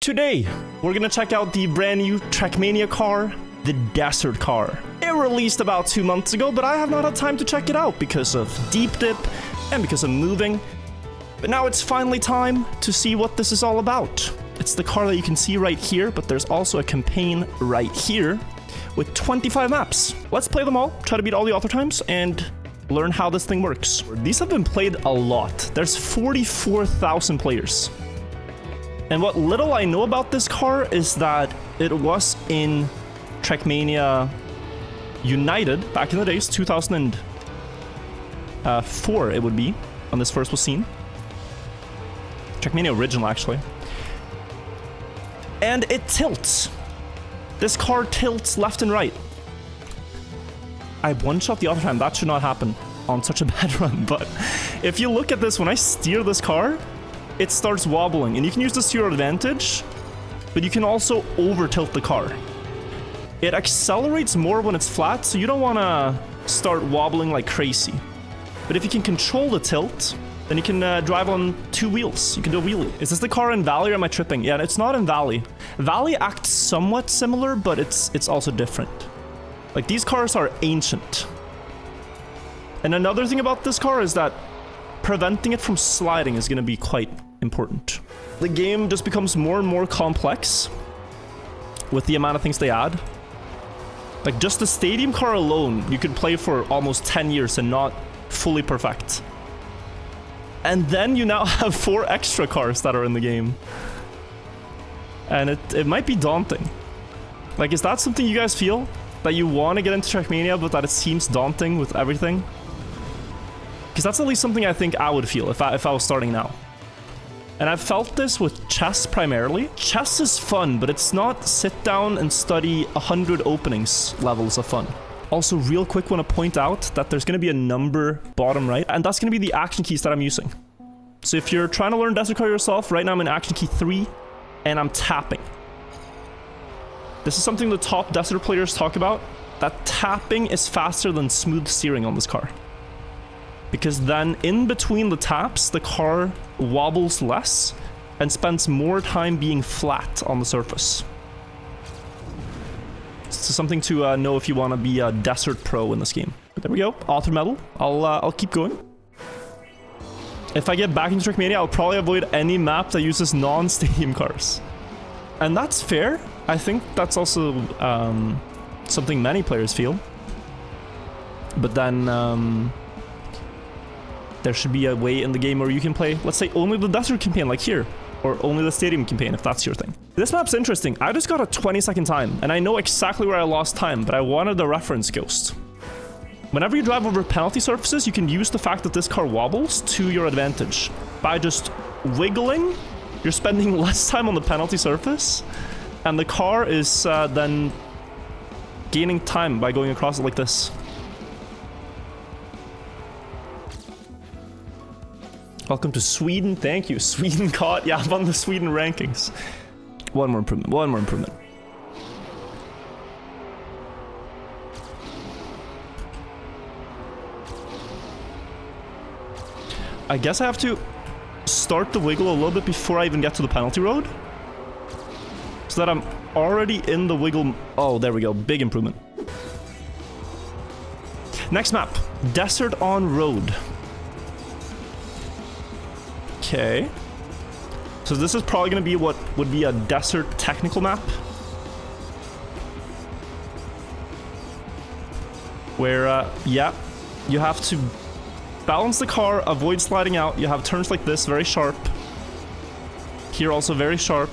Today, we're gonna check out the brand new Trackmania car, the Desert car. It released about 2 months ago, but I have not had time to check it out because of deep dip and because of moving. But now it's finally time to see what this is all about. It's the car that you can see right here, but there's also a campaign right here with 25 maps. Let's play them all, try to beat all the author times, and learn how this thing works. These have been played a lot. There's 44,000 players. And what little I know about this car is that it was in Trackmania United back in the days, 2004 it would be, when this first was seen. Trackmania original, actually. And it tilts. This car tilts left and right. I one-shot the other time. That should not happen on such a bad run, but if you look at this, when I steer this car, it starts wobbling, and you can use this to your advantage, but you can also over-tilt the car. It accelerates more when it's flat, so you don't want to start wobbling like crazy. But if you can control the tilt, then you can drive on 2 wheels. You can do a wheelie. Is this the car in Valley or am I tripping? Yeah, it's not in Valley. Valley acts somewhat similar, but it's also different. Like, these cars are ancient. And another thing about this car is that preventing it from sliding is going to be quite important. The game just becomes more and more complex with the amount of things they add. Like, just the stadium car alone, you could play for almost 10 years and not fully perfect. And then you now have 4 extra cars that are in the game. And it might be daunting. Like, is that something you guys feel? That you want to get into Trackmania, but that it seems daunting with everything? Because that's at least something I think I would feel if I was starting now. And I've felt this with chess primarily. Chess is fun, but it's not sit down and study 100 openings levels of fun. Also, real quick, want to point out that there's going to be a number bottom right, and that's going to be the action keys that I'm using. So if you're trying to learn Desert Car yourself, right now I'm in action key 3, and I'm tapping. This is something the top Desert players talk about, that tapping is faster than smooth steering on this car. Because then, in between the taps, the car wobbles less and spends more time being flat on the surface. So something to know if you want to be a Desert Pro in this game. But there we go, author medal. I'll keep going. If I get back into Trackmania, I'll probably avoid any map that uses non-stadium cars. And that's fair. I think that's also something many players feel. But then there should be a way in the game where you can play, let's say, only the Desert campaign, like here. Or only the stadium campaign, if that's your thing. This map's interesting. I just got a 20-second time, and I know exactly where I lost time, but I wanted a reference ghost. Whenever you drive over penalty surfaces, you can use the fact that this car wobbles to your advantage. By just wiggling, you're spending less time on the penalty surface, and the car is then gaining time by going across it like this. Welcome to Sweden. Thank you. Sweden caught. Yeah, I'm on the Sweden rankings. One more improvement. One more improvement. I guess I have to start the wiggle a little bit before I even get to the penalty road. So that I'm already in the wiggle. Oh, there we go. Big improvement. Next map. Desert on Road. Okay, so this is probably going to be what would be a desert technical map, where yeah, you have to balance the car, avoid sliding out. You have turns like this, very sharp. Here also very sharp,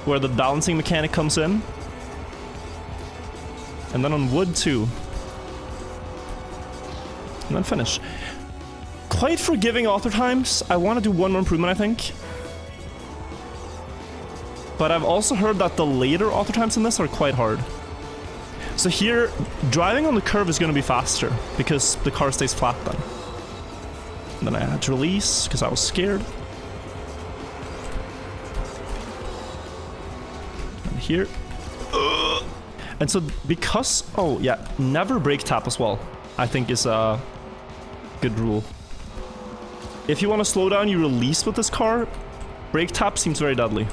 where the balancing mechanic comes in. And then on wood too. And then finish. Quite forgiving author times. I want to do one more improvement, I think. But I've also heard that the later author times in this are quite hard. So here, driving on the curve is going to be faster because the car stays flat then. And then I had to release because I was scared. And here. And so because... Oh, yeah. Never brake tap as well, I think is a good rule. If you want to slow down, you release with this car. Brake tap seems very deadly.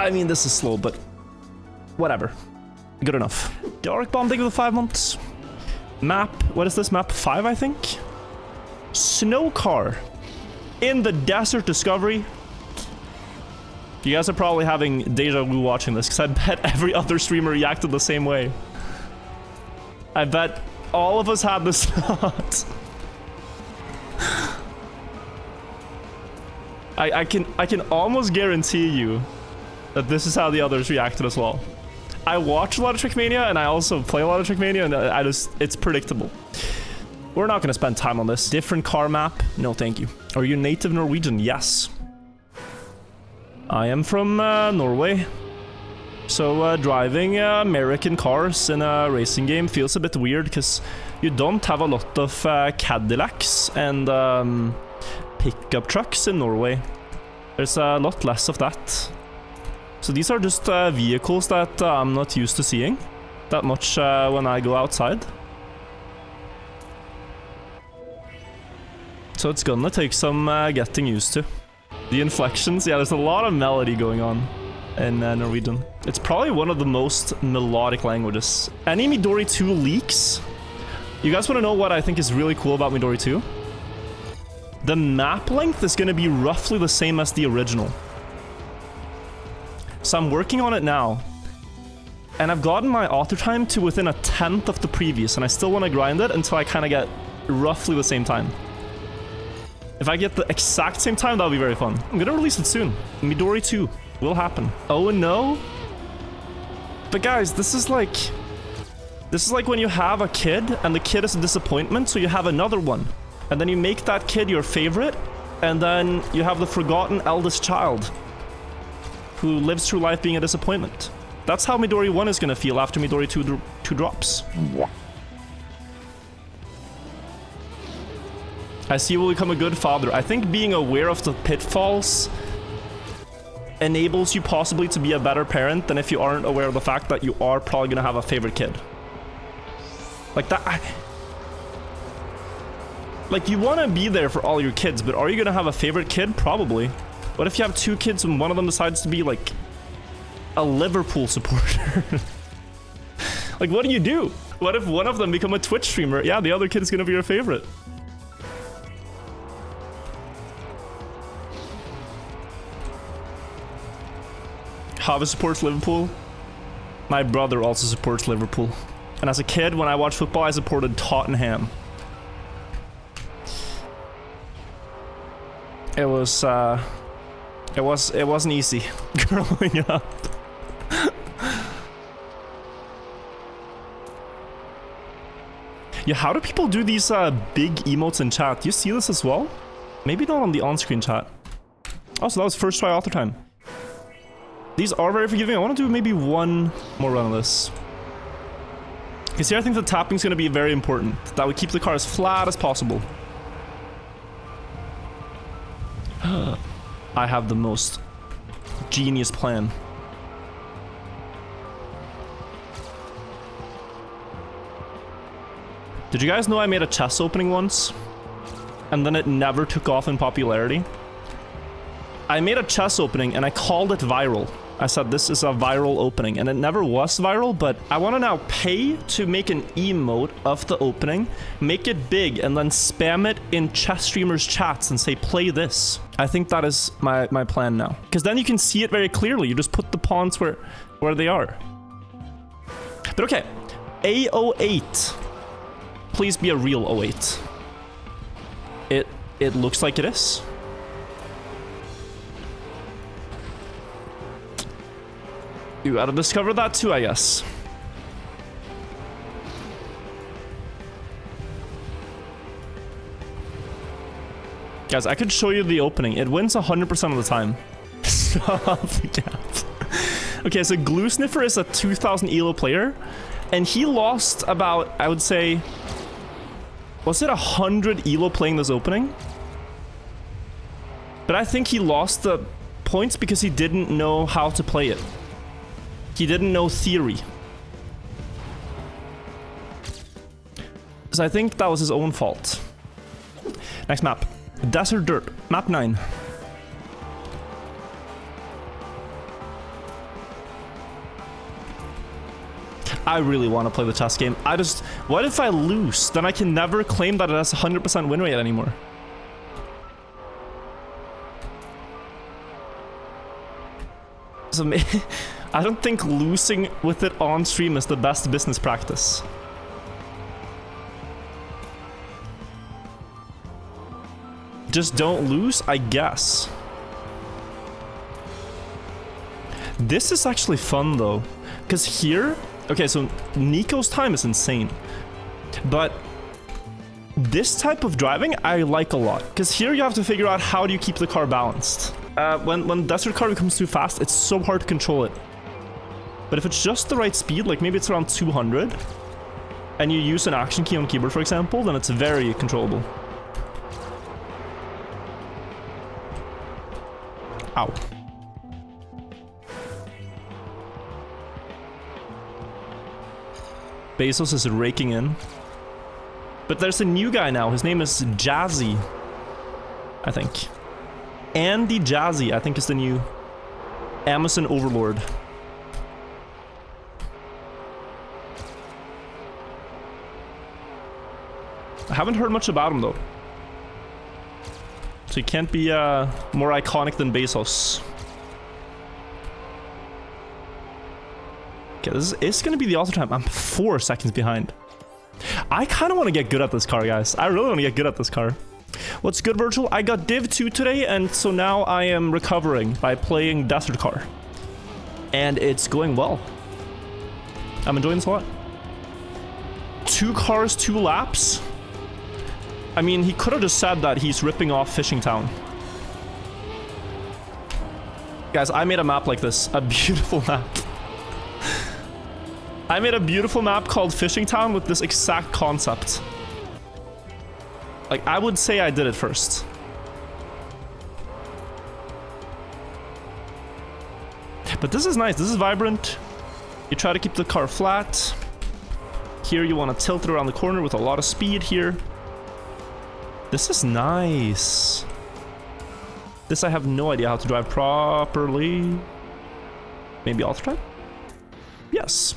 I mean, this is slow, but whatever. Good enough. Dark Bomb, thank you for the 5 months. Map, what is this? Map 5, I think? Snow car. In the desert discovery. You guys are probably having deja vu watching this, because I bet every other streamer reacted the same way. I bet all of us had this thought. I can almost guarantee you that this is how the others reacted as well. I watch a lot of Trackmania, and I also play a lot of Trackmania, and it's predictable. We're not gonna spend time on this. Different car map? No, thank you. Are you native Norwegian? Yes. I am from Norway. So driving American cars in a racing game feels a bit weird because you don't have a lot of Cadillacs and pickup trucks in Norway. There's a lot less of that. So these are just vehicles that I'm not used to seeing that much when I go outside. So it's gonna take some getting used to. The inflections, yeah, there's a lot of melody going on in Norwegian. It's probably one of the most melodic languages. Any Midori 2 leaks? You guys want to know what I think is really cool about Midori 2? The map length is going to be roughly the same as the original. So I'm working on it now. And I've gotten my author time to within 1/10 of the previous, and I still want to grind it until I kind of get roughly the same time. If I get the exact same time, that'll be very fun. I'm gonna release it soon. Midori 2 will happen. Oh no? But guys, this is like when you have a kid and the kid is a disappointment, so you have another one. And then you make that kid your favorite, and then you have the forgotten eldest child who lives through life being a disappointment. That's how Midori 1 is gonna feel after Midori 2 drops. I see you will become a good father. I think being aware of the pitfalls enables you possibly to be a better parent than if you aren't aware of the fact that you are probably gonna have a favorite kid. Like that. Like, you want to be there for all your kids, but are you gonna have a favorite kid? Probably. What if you have 2 kids and one of them decides to be like a Liverpool supporter? Like, what do? What if one of them become a Twitch streamer? Yeah, the other kid is gonna be your favorite. Hava supports Liverpool. My brother also supports Liverpool. And as a kid, when I watched football, I supported Tottenham. It wasn't easy growing up. Yeah, how do people do these big emotes in chat? Do you see this as well? Maybe not on the on-screen chat. Oh, so that was first try author time. These are very forgiving. I want to do maybe one more run of this. Because here I think the tapping is going to be very important. That would keep the car as flat as possible. I have the most genius plan. Did you guys know I made a chess opening once? And then it never took off in popularity? I made a chess opening and I called it viral. I said this is a viral opening, and it never was viral, but I want to now pay to make an emote of the opening, make it big, and then spam it in chess streamers' chats and say, play this. I think that is my plan now. Because then you can see it very clearly. You just put the pawns where they are. But okay, A08. Please be a real 08. It looks like it is. You gotta discover that too, I guess. Guys, I could show you the opening. It wins 100% of the time. Stop the gap. Okay, so Glue Sniffer is a 2000 ELO player, and he lost about, I would say, was it 100 ELO playing this opening? But I think he lost the points because he didn't know how to play it. He didn't know theory. So I think that was his own fault. Next map. Desert Dirt. Map 9. I really want to play the chess game. What if I lose? Then I can never claim that it has 100% win rate anymore. So I don't think losing with it on stream is the best business practice. Just don't lose, I guess. This is actually fun though, because here, okay, so Nico's time is insane, but this type of driving I like a lot, because here you have to figure out how do you keep the car balanced. When desert car becomes too fast, it's so hard to control it. But if it's just the right speed, like maybe it's around 200, and you use an action key on keyboard, for example, then it's very controllable. Ow. Bezos is raking in. But there's a new guy now. His name is Jazzy, I think. Andy Jazzy, I think, is the new Amazon overlord. I haven't heard much about him though. So he can't be more iconic than Bezos. Okay, this is gonna be the auto time. I'm 4 seconds behind. I kind of want to get good at this car, guys. I really want to get good at this car. What's good, Virtual? I got Div 2 today, and so now I am recovering by playing Desert Car. And it's going well. I'm enjoying this a lot. 2 cars, 2 laps. I mean, he could have just said that he's ripping off Fishing Town. Guys, I made a map like this. A beautiful map. I made a beautiful map called Fishing Town with this exact concept. Like, I would say I did it first. But this is nice. This is vibrant. You try to keep the car flat. Here you want to tilt it around the corner with a lot of speed here. This is nice. This I have no idea how to drive properly. Maybe auto drive? Yes.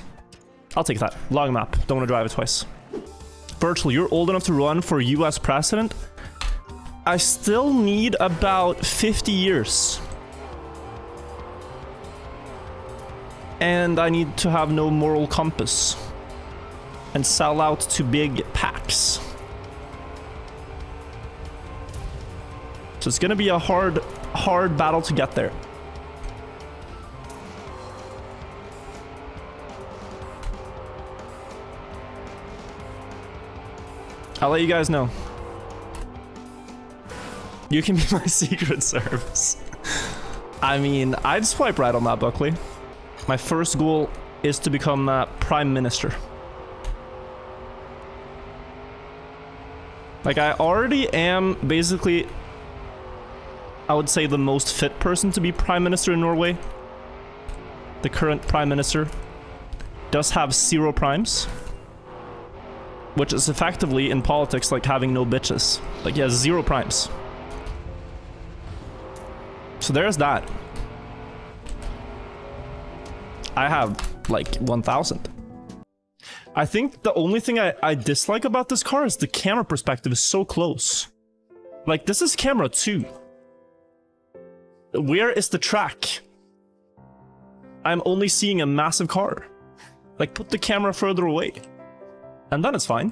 I'll take that. Long map. Don't want to drive it twice. Virtual, you're old enough to run for US president? I still need about 50 years. And I need to have no moral compass. And sell out to big packs. So it's gonna be a hard battle to get there. I'll let you guys know. You can be my secret service. I mean, I'd swipe right on that, Buckley. My first goal is to become Prime Minister. Like, I already am basically, I would say, the most fit person to be Prime Minister in Norway. The current Prime Minister does have 0 primes. Which is effectively, in politics, like having no bitches. Like, he has 0 primes. So there's that. I have, like, 1,000. I think the only thing I dislike about this car is the camera perspective is so close. Like, this is camera 2. Where is the track? I'm only seeing a massive car. Like, put the camera further away. And then it's fine.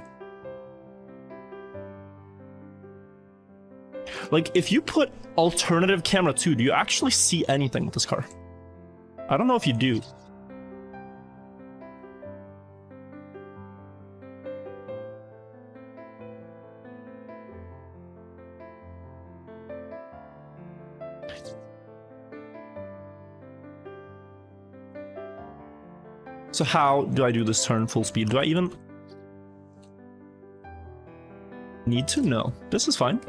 Like, if you put alternative camera 2, do you actually see anything with this car? I don't know if you do. So how do I do this turn full speed? Do I even need to? No. This is fine.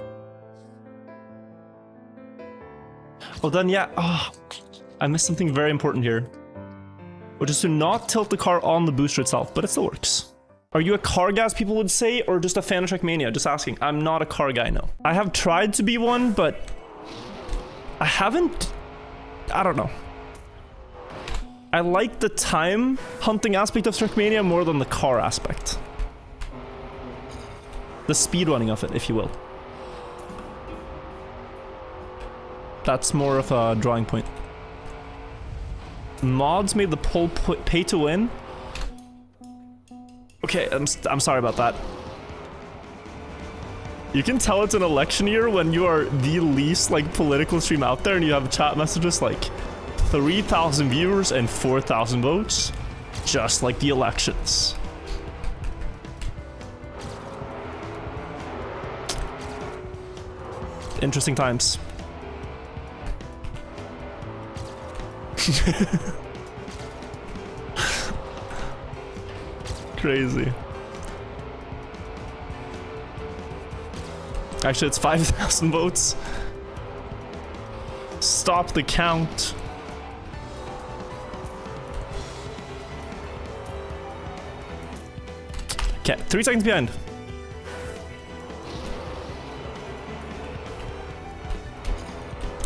Oh, then yeah. Oh, I missed something very important here. Which is to not tilt the car on the booster itself, but it still works. Are you a car guy, as people would say, or just a fan of Trackmania? Just asking. I'm not a car guy, no. I have tried to be one, but I haven't... I don't know. I like the time hunting aspect of Trackmania more than the car aspect. The speedrunning of it, if you will. That's more of a drawing point. Mods made the poll pay to win. Okay, I'm sorry about that. You can tell it's an election year when you are the least like political stream out there and you have chat messages like 3,000 viewers and 4,000 votes, just like the elections. Interesting times. Crazy. Actually, it's 5,000 votes. Stop the count. Okay, 3 seconds behind.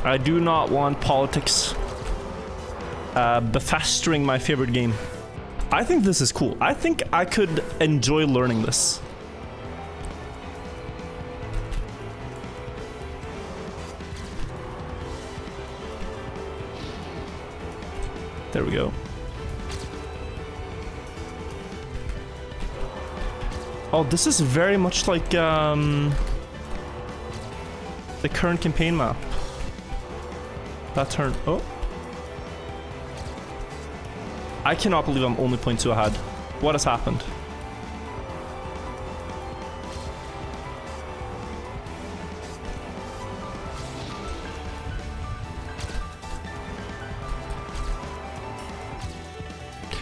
I do not want politics befestering my favorite game. I think this is cool. I think I could enjoy learning this. There we go. Oh, this is very much like the current campaign map. That turn. Oh. I cannot believe I'm only 0.2 ahead. What has happened?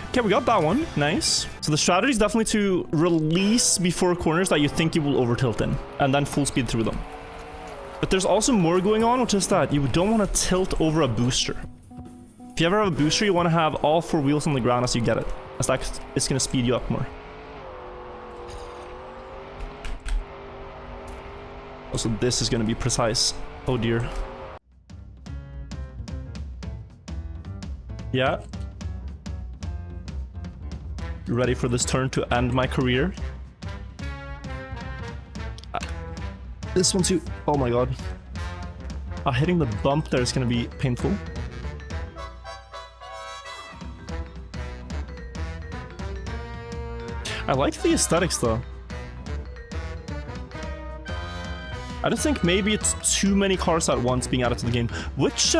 Okay, we got that one. Nice. So the strategy is definitely to release before corners that you think you will over tilt in, and then full speed through them. But there's also more going on, which is that you don't want to tilt over a booster. If you ever have a booster, you want to have all 4 wheels on the ground as you get it, as that is going to speed you up more. Also, this is going to be precise. Oh dear. Yeah. You ready for this turn to end my career? This one too. Oh my god. Hitting the bump there is going to be painful. I like the aesthetics though. I just think maybe it's too many cars at once being added to the game. Which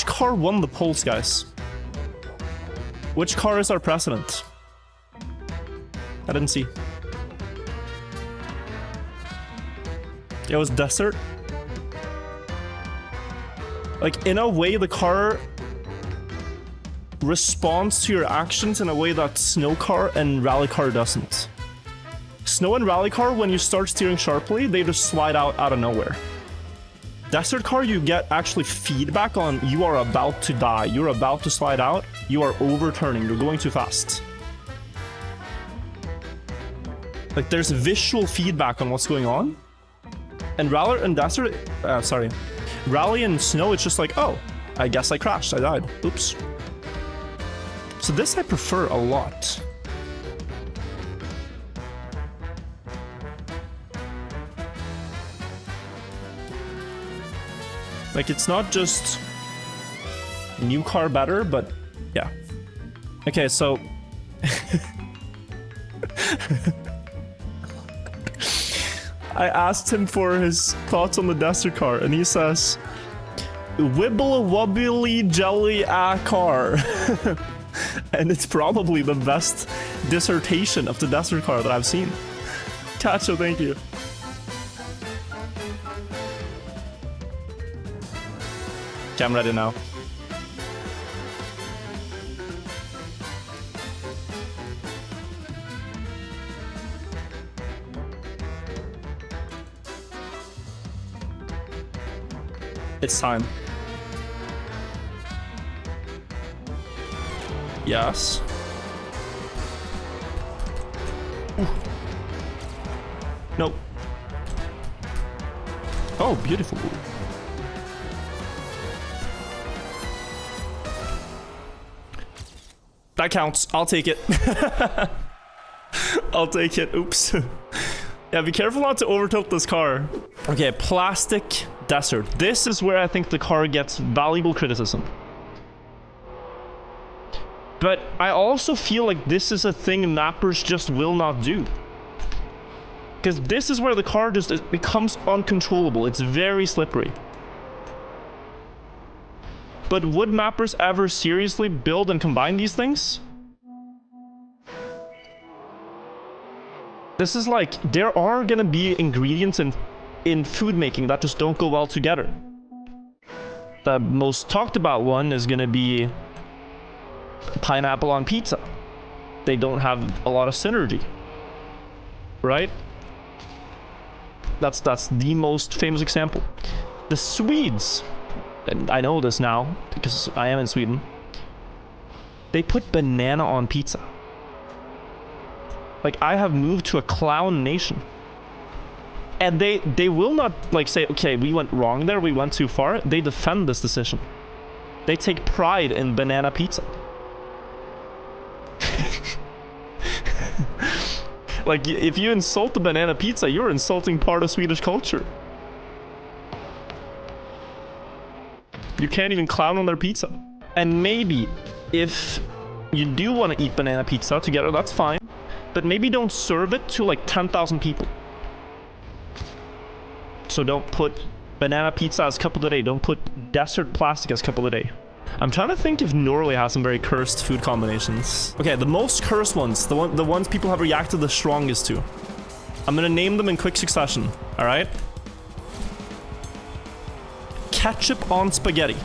car won the polls, guys? Which car is our precedent? I didn't see. It was Desert. Like, in a way, the car responds to your actions in a way that Snow Car and Rally Car doesn't. Snow and Rally Car, when you start steering sharply, they just slide out of nowhere. Desert Car, you get actually feedback on you are about to die, you're about to slide out, you are overturning, you're going too fast. Like, there's visual feedback on what's going on. And Rally and Desert, Rally and Snow, it's just like, oh, I guess I crashed, I died, oops. So this I prefer a lot. Like, it's not just new car better, but yeah. Okay, so I asked him for his thoughts on the Desert car, and he says, "Wibble wobbly jelly a car." And it's probably the best dissertation of the Desert car that I've seen. Tacho, thank you. Okay, I'm ready now. It's time. Yes. Ooh. Nope. Oh, beautiful. That counts. I'll take it. I'll take it. Oops. Yeah, be careful not to over-tilt this car. Okay, plastic desert. This is where I think the car gets valuable criticism. But I also feel like this is a thing mappers just will not do. Because this is where the car just it becomes uncontrollable. It's very slippery. But would mappers ever seriously build and combine these things? This is like, there are gonna be ingredients in food making that just don't go well together. The most talked about one is gonna be pineapple on pizza. They don't have a lot of synergy, right? That's the most famous example. The Swedes, and I know this now because I am in Sweden, they put banana on pizza. Like, I have moved to a clown nation. And they will not, like, say, okay, we went wrong there, we went too far. They defend this decision. They take pride in banana pizza. Like, if you insult the banana pizza, you're insulting part of Swedish culture. You can't even clown on their pizza. And maybe, if you do want to eat banana pizza together, that's fine. But maybe don't serve it to like 10,000 people. So don't put banana pizza as couple of the day. Don't put desert plastic as couple of the day. I'm trying to think if Norway has some very cursed food combinations. Okay, the most cursed ones, the ones people have reacted the strongest to. I'm gonna name them in quick succession, all right? Ketchup on spaghetti.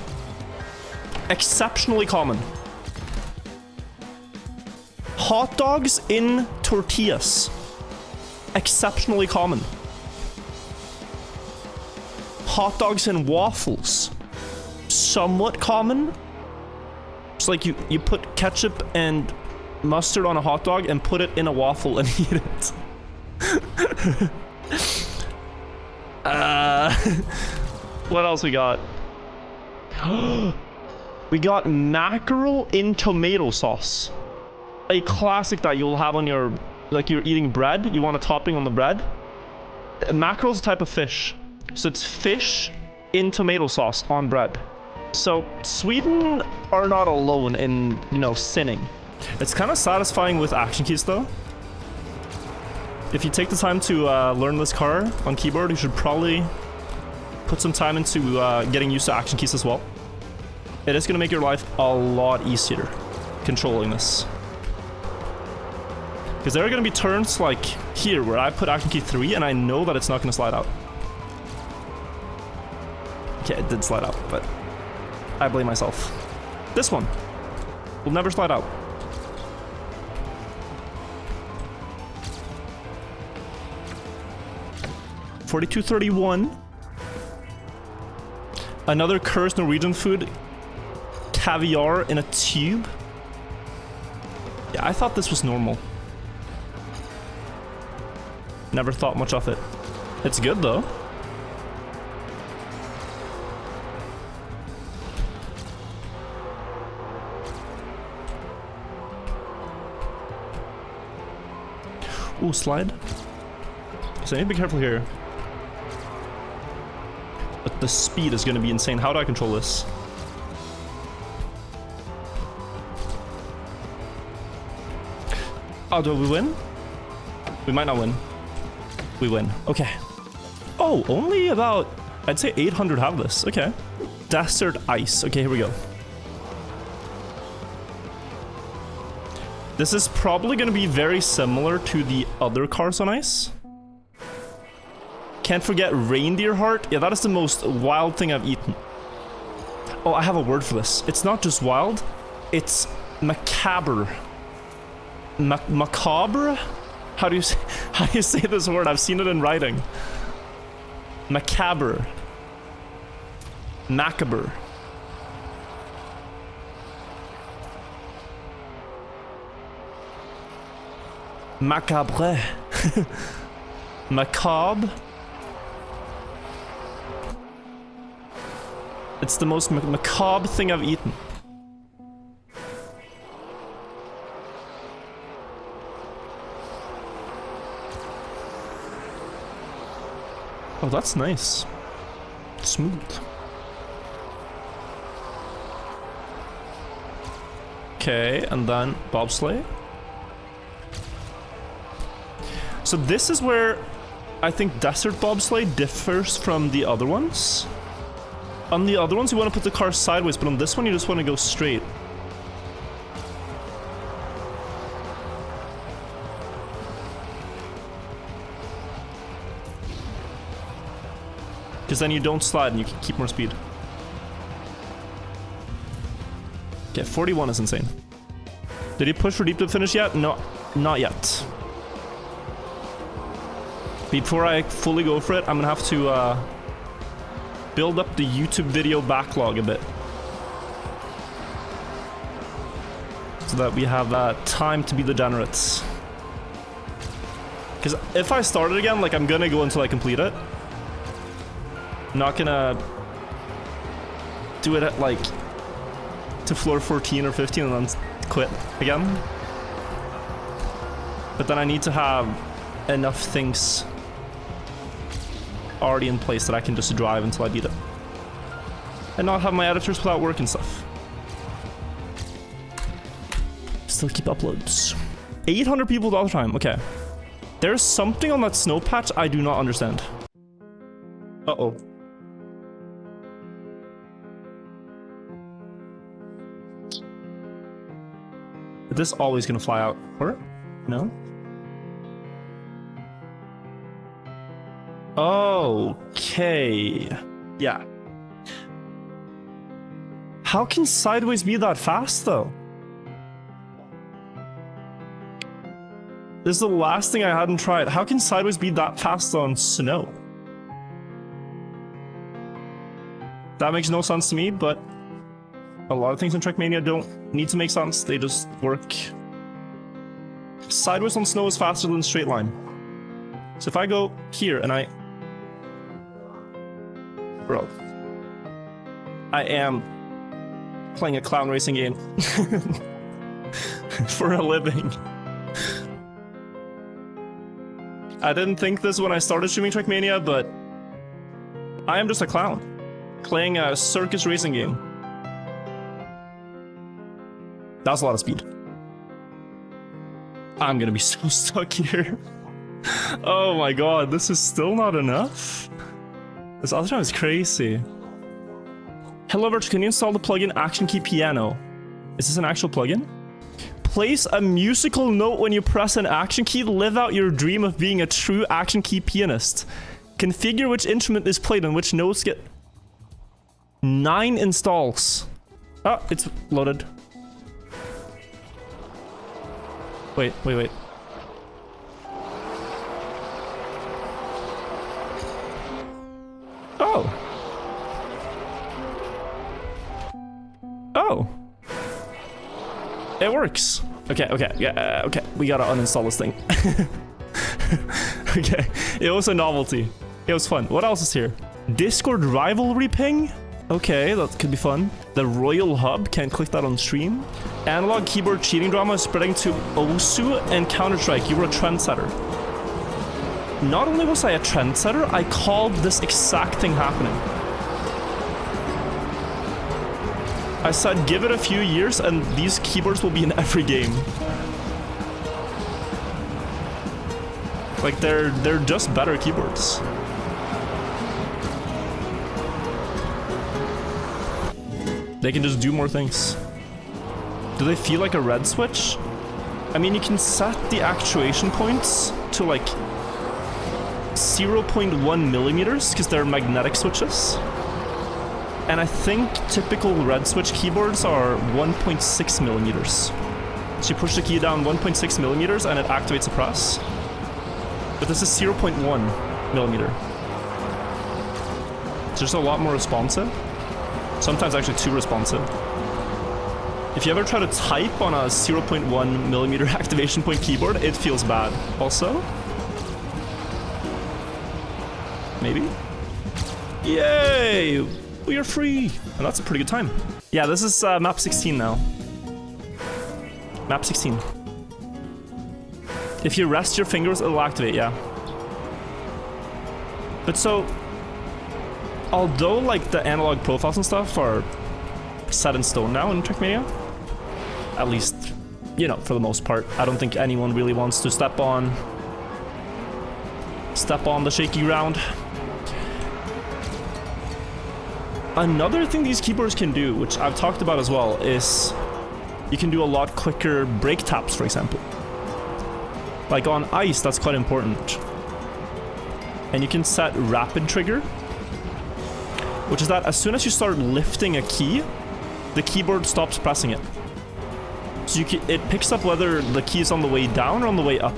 Exceptionally common. Hot dogs in tortillas. Exceptionally common. Hot dogs in waffles. Somewhat common. It's like you put ketchup and mustard on a hot dog and put it in a waffle and eat it. What else we got? We got mackerel in tomato sauce. A classic that you'll have on your, like you're eating bread, you want a topping on the bread. Mackerel is a type of fish. So it's fish in tomato sauce on bread. So Sweden are not alone in, you know, sinning. It's kind of satisfying with action keys though. If you take the time to learn this car on keyboard, you should probably put some time into getting used to action keys as well. It is going to make your life a lot easier controlling this. Because there are going to be turns like here where I put action key 3 and I know that it's not going to slide out. Okay, it did slide out, but I blame myself. This one will never slide out. $42.31. Another cursed Norwegian food. Caviar in a tube. Yeah, I thought this was normal. Never thought much of it. It's good though. Ooh, slide. So I need to be careful here. But the speed is going to be insane. How do I control this? Oh, do we win? We might not win. We win. Okay. Oh, only about, I'd say 800 have this. Okay. Desert ice. Okay, here we go. This is probably going to be very similar to the other cars on ice. Can't forget reindeer heart. Yeah, that is the most wild thing I've eaten. Oh, I have a word for this. It's not just wild. It's macabre. Macabre? How do you say this word? I've seen it in writing. Macabre. Macabre. Macabre. Macabre. It's the most macabre thing I've eaten. Oh, that's nice. Smooth. Okay, and then bobsleigh. So this is where I think desert bobsleigh differs from the other ones. On the other ones, you want to put the car sideways, but on this one, you just want to go straight. Because then you don't slide and you can keep more speed. Okay, 41 is insane. Did he push for deep to finish yet? No, not yet. Before I fully go for it, I'm gonna have to build up the YouTube video backlog a bit. So that we have time to be degenerates. Because if I start it again, like, I'm gonna go until I complete it. I'm not gonna do it at, like, to floor 14 or 15 and then quit again. But then I need to have enough things already in place that I can just drive until I beat it. And not have my editors without work and stuff. Still keep uploads. 800 people all the time, okay. There's something on that snow patch I do not understand. Uh-oh. Is this always gonna fly out? Or? No? Okay. Yeah. How can sideways be that fast, though? This is the last thing I hadn't tried. How can sideways be that fast on snow? That makes no sense to me, but a lot of things in Trackmania don't need to make sense. They just work. Sideways on snow is faster than straight line. So if I go here and I... Bro. I am playing a clown racing game. For a living. I didn't think this when I started streaming Trackmania, but I am just a clown. Playing a circus racing game. That's a lot of speed. I'm gonna be so stuck here. Oh my god, this is still not enough? This other time is crazy. Hello Virtual, can you install the plugin Action Key Piano? Is this an actual plugin? Place a musical note when you press an action key. Live out your dream of being a true action key pianist. Configure which instrument is played and which notes get... 9 installs. Oh, it's loaded. Wait. Oh. Oh. It works. Okay. Yeah, okay. We gotta uninstall this thing. Okay. It was a novelty. It was fun. What else is here? Discord rivalry ping? Okay, that could be fun. The Royal Hub, can't click that on stream. Analog keyboard cheating drama is spreading to Osu and Counter-Strike. You were a trendsetter. Not only was I a trendsetter, I called this exact thing happening. I said give it a few years and these keyboards will be in every game. Like they're just better keyboards. They can just do more things. Do they feel like a red switch? I mean, you can set the actuation points to like 0.1 millimeters because they're magnetic switches. And I think typical red switch keyboards are 1.6 millimeters. So you push the key down 1.6 millimeters and it activates the press. But this is 0.1 millimeter. So just a lot more responsive. Sometimes actually too responsive. If you ever try to type on a 0.1 millimeter activation point keyboard, it feels bad. Also, maybe? Yay! We are free! And that's a pretty good time. Yeah, this is map 16 now. Map 16. If you rest your fingers, it'll activate, yeah. But so, although like the analog profiles and stuff are set in stone now in Trackmania, at least, you know, for the most part, I don't think anyone really wants to step on the shaky ground. Another thing these keyboards can do, which I've talked about as well, is you can do a lot quicker brake taps, for example. Like on ice, that's quite important. And you can set rapid trigger, which is that as soon as you start lifting a key, the keyboard stops pressing it. So it picks up whether the key is on the way down or on the way up.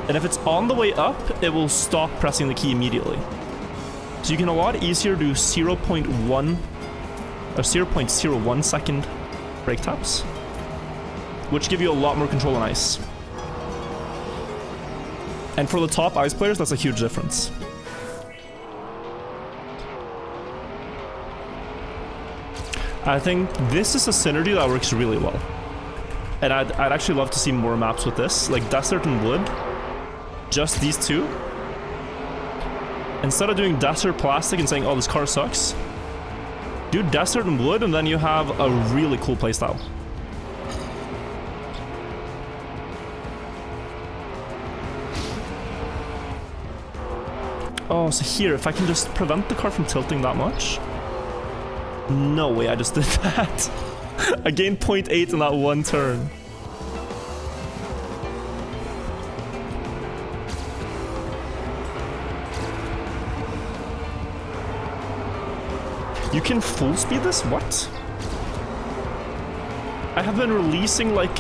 And if it's on the way up, it will stop pressing the key immediately. So you can a lot easier do 0.1 or 0.01 second brake taps, which give you a lot more control on ice. And for the top ice players, that's a huge difference. I think this is a synergy that works really well. And I'd actually love to see more maps with this, like Desert and Wood. Just these two. Instead of doing Desert Plastic and saying, oh, this car sucks, do Desert and Wood, and then you have a really cool playstyle. Oh, so here, if I can just prevent the car from tilting that much. No way, I just did that. I gained 0.8 in that one turn. You can full speed this? What? I have been releasing like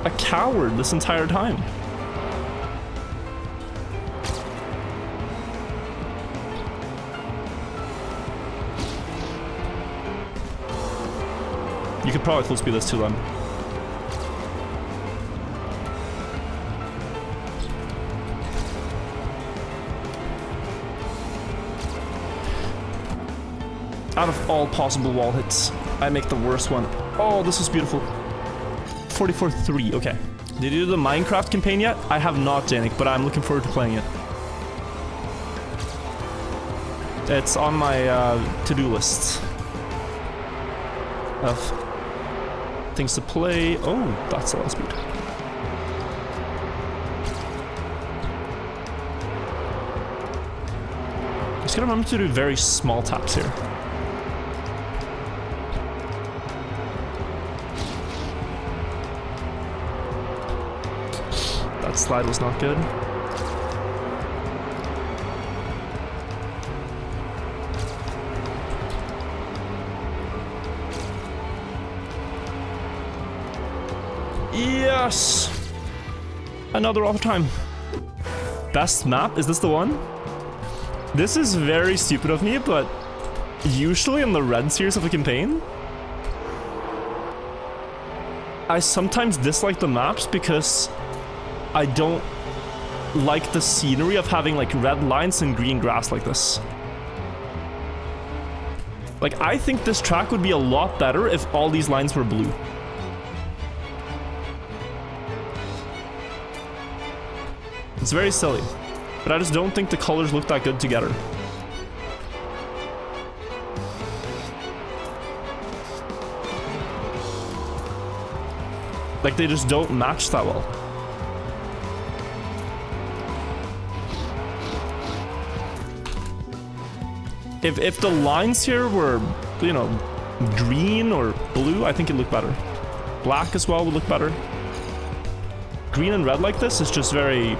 a coward this entire time. You could probably full speed this too then. Out of all possible wall hits, I make the worst one. Oh, this is beautiful. 44-3, okay. Did you do the Minecraft campaign yet? I have not, Janik, but I'm looking forward to playing it. It's on my to-do list of things to play. Oh, that's a lot of speed. Just gotta remember to do very small taps here. That slide was not good. Yes! Another overtime. Best map? Is this the one? This is very stupid of me, but usually in the red series of a campaign, I sometimes dislike the maps because I don't like the scenery of having like red lines and green grass like this. Like, I think this track would be a lot better if all these lines were blue. It's very silly, but I just don't think the colors look that good together. Like, they just don't match that well. If the lines here were, you know, green or blue, I think it'd look better. Black as well would look better. Green and red like this is just very,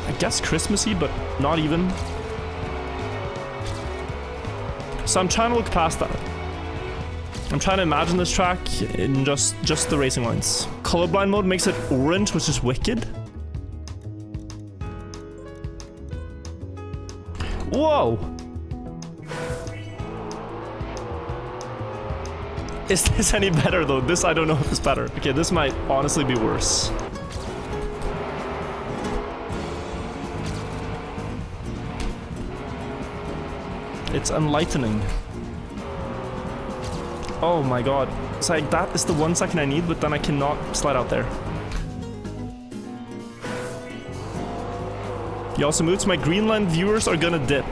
I guess, Christmassy, but not even. So I'm trying to look past that. I'm trying to imagine this track in just the racing lines. Colorblind mode makes it orange, which is wicked. Whoa! Is this any better though? This, I don't know if it's better. Okay, this might honestly be worse. It's enlightening. Oh my god. It's like, that is the 1 second I need, but then I cannot slide out there. You also move, so my Greenland viewers are gonna dip.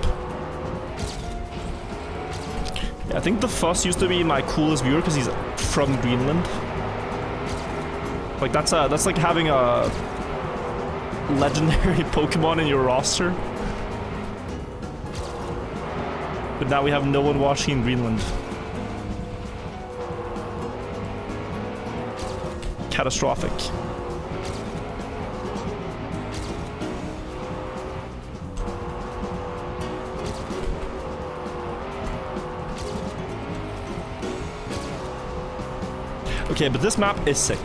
Yeah, I think the Fuss used to be my coolest viewer because he's from Greenland. Like that's like having a legendary Pokemon in your roster. But now we have no one watching in Greenland. Catastrophic. Okay, but this map is sick.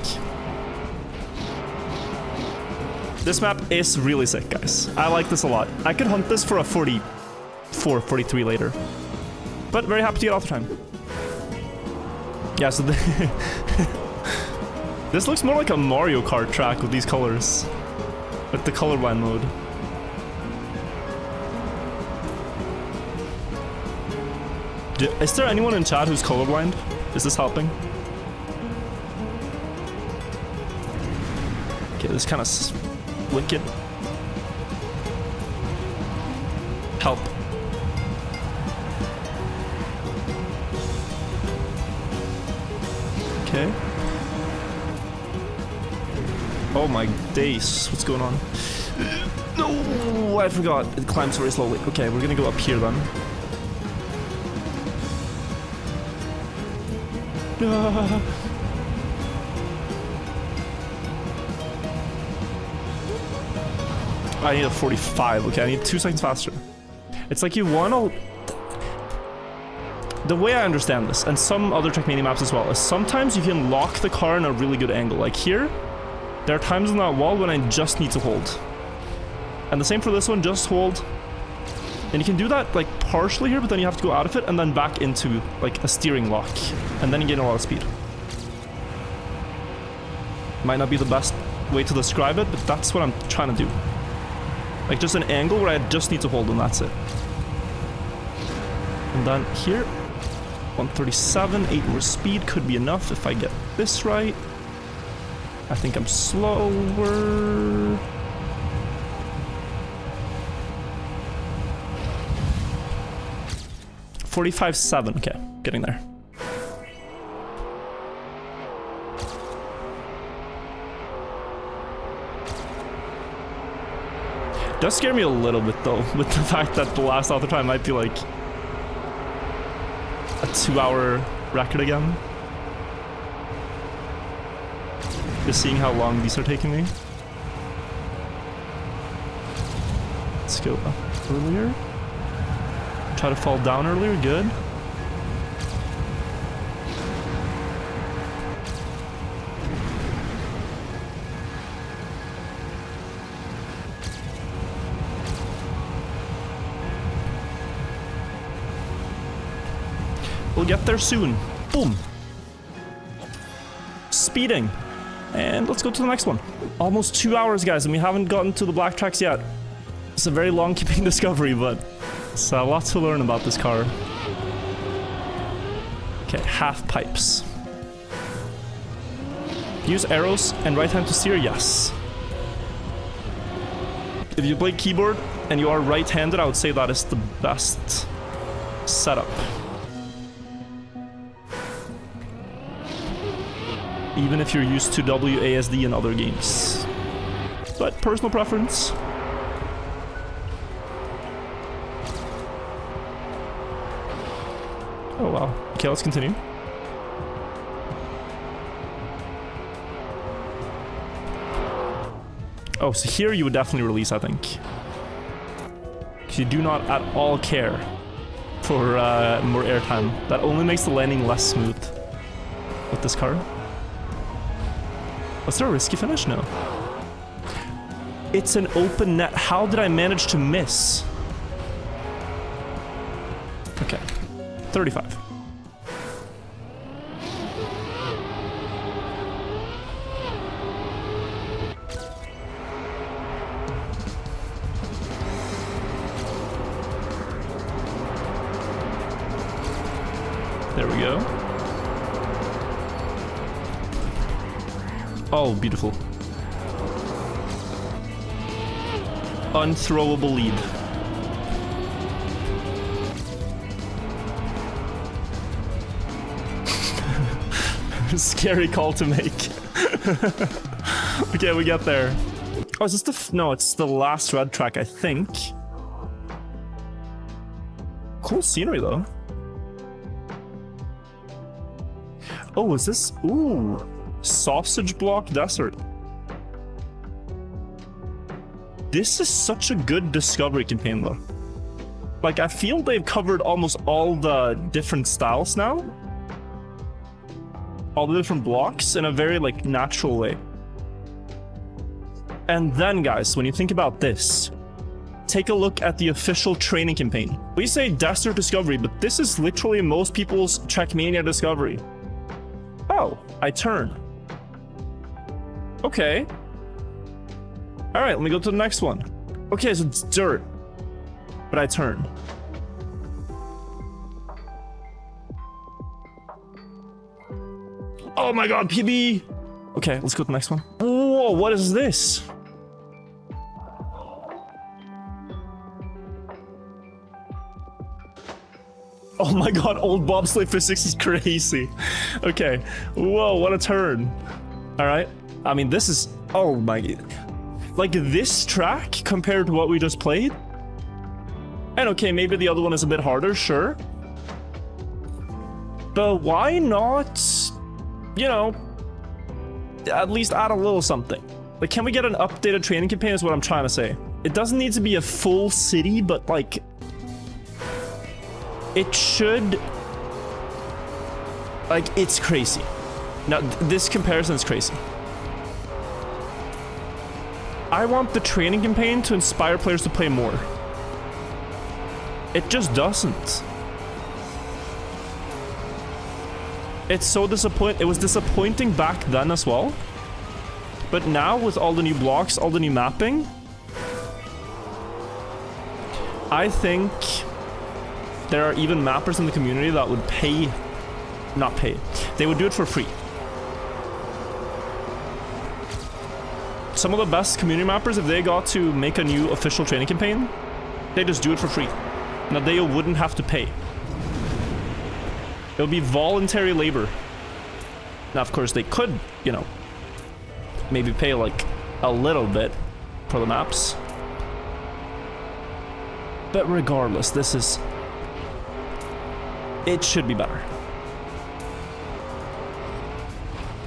This map is really sick, guys. I like this a lot. I could hunt this for a 44, 43 later. But very happy to get off the time. Yeah, so this looks more like a Mario Kart track with these colors. With the colorblind mode. Is there anyone in chat who's colorblind? Is this helping? Okay, this is kind of wicked. Help. Okay. Oh my days, what's going on? No, I forgot. It climbs very slowly. Okay, we're gonna go up here then. I need a 45. Okay, I need 2 seconds faster. It's like you want to... The way I understand this, and some other Trackmania maps as well, is sometimes you can lock the car in a really good angle. Like here, there are times on that wall when I just need to hold. And the same for this one, just hold. And you can do that like partially here, but then you have to go out of it and then back into like a steering lock. And then you gain a lot of speed. Might not be the best way to describe it, but that's what I'm trying to do. Like just an angle where I just need to hold and that's it. And then here, 137, 8 more speed could be enough if I get this right. I think I'm slower. $45.7, okay, getting there. Does scare me a little bit though, with the fact that the last auto time might be like a 2-hour record again. Just seeing how long these are taking me. Let's go up earlier. Try to fall down earlier, good. We'll get there soon. Boom. Speeding. And let's go to the next one. Almost 2 hours, guys, and we haven't gotten to the black tracks yet. It's a very long keeping discovery, but it's a lot to learn about this car. Okay, half pipes. Use arrows and right hand to steer, yes. If you play keyboard and you are right-handed, I would say that is the best setup. Even if you're used to WASD in other games. But personal preference. Oh wow. Okay, let's continue. Oh, so here you would definitely release, I think. Because you do not at all care for more airtime. That only makes the landing less smooth with this car. Was there a risky finish? No. It's an open net. How did I manage to miss? Okay. 35. There we go. Oh, beautiful. unthrowable lead. Scary call to make. Okay, we get there. Oh, is this the... no, it's the last red track, I think. Cool scenery, though. Oh, is this... ooh. Sausage Block Desert. This is such a good discovery campaign, though. Like, I feel they've covered almost all the different styles now. All the different blocks in a very, like, natural way. And then, guys, when you think about this, take a look at the official training campaign. We say Desert Discovery, but this is literally most people's Trackmania Discovery. Oh, I turn. Okay. Alright, let me go to the next one. Okay, so it's dirt. But I turn. Oh my god, PB! Okay, let's go to the next one. Whoa, what is this? Oh my god, old bobsleigh physics is crazy. Okay, whoa, what a turn. Alright, I mean, this is... oh my... like, this track compared to what we just played? And okay, maybe the other one is a bit harder, sure. But why not, you know, at least add a little something? Like, can we get an updated training campaign is what I'm trying to say. It doesn't need to be a full city, but like... it should... like, it's crazy. Now, this comparison is crazy. I want the training campaign to inspire players to play more. It just doesn't. It's so disappointing. It was disappointing back then as well. But now with all the new blocks, all the new mapping, I think there are even mappers in the community that would pay... not pay. They would do it for free. Some of the best community mappers, if they got to make a new official training campaign, they just do it for free. Now they wouldn't have to pay. It would be voluntary labor. Now, of course, they could, you know, maybe pay like a little bit for the maps. But regardless, this is... it should be better.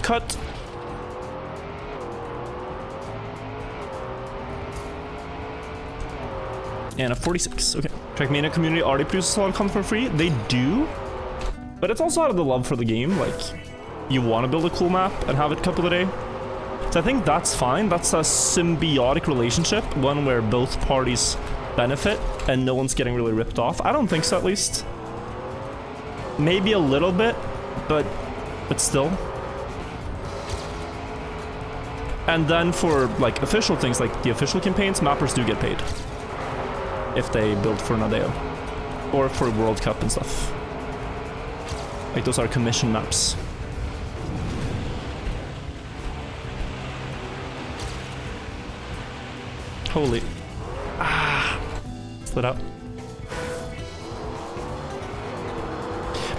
Cut. And a 46. Okay. Trackmania community already produces a lot of content for free. They do. But it's also out of the love for the game. Like, you want to build a cool map and have it couple a day. So I think that's fine. That's a symbiotic relationship. One where both parties benefit and no one's getting really ripped off. I don't think so, at least. Maybe a little bit, but still. And then for, like, official things, like the official campaigns, mappers do get paid. If they build for Nadeo. Or for World Cup and stuff. Like, those are commission maps. Holy. Ah. Split out.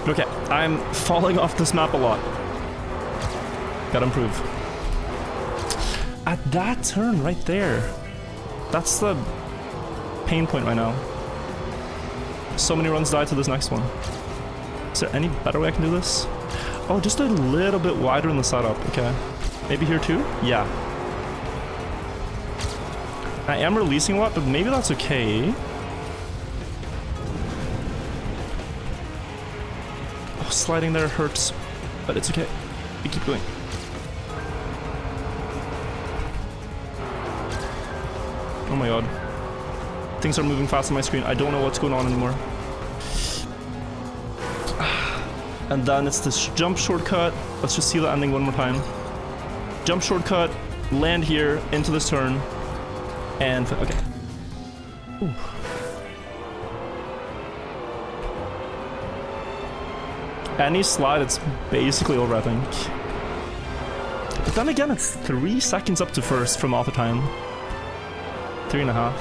But okay, I'm falling off this map a lot. Gotta improve. At that turn right there. That's the pain point right now. So many runs die to this next one. Is there any better way I can do this? Oh, just a little bit wider in the setup. Okay. Maybe here too? Yeah. I am releasing a lot, but maybe that's okay. Oh, sliding there hurts, but it's okay. We keep going. Oh my god. Things are moving fast on my screen. I don't know what's going on anymore. And then it's this jump shortcut. Let's just see the ending one more time. Jump shortcut, land here, into this turn, and... okay. Ooh. Any slide, it's basically over, I think. But then again, it's 3 seconds up to first from off the time. 3.5.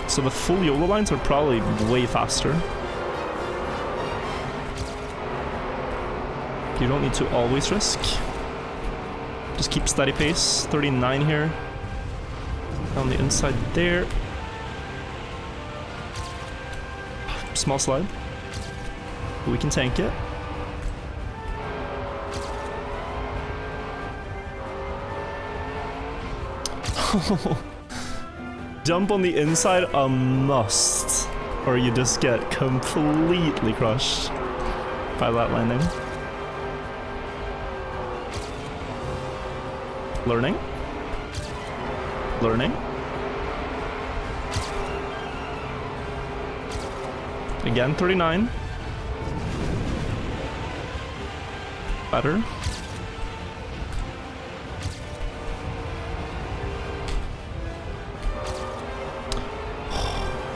So the full YOLO lines are probably way faster. You don't need to always risk. Just keep steady pace. 39 here. On the inside there. Small slide. We can tank it. Jump on the inside, a must. Or you just get completely crushed by that landing. Learning. Learning. Again, 39. Better.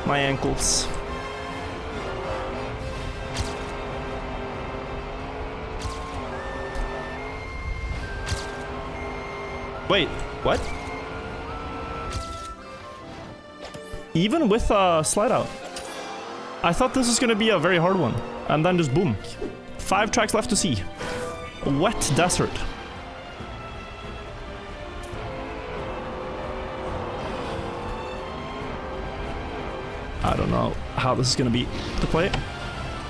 My ankles. Wait, what? Even with a slide out. I thought this was gonna be a very hard one. And then just boom. 5 tracks left to see. A wet desert. I don't know how this is gonna be to play.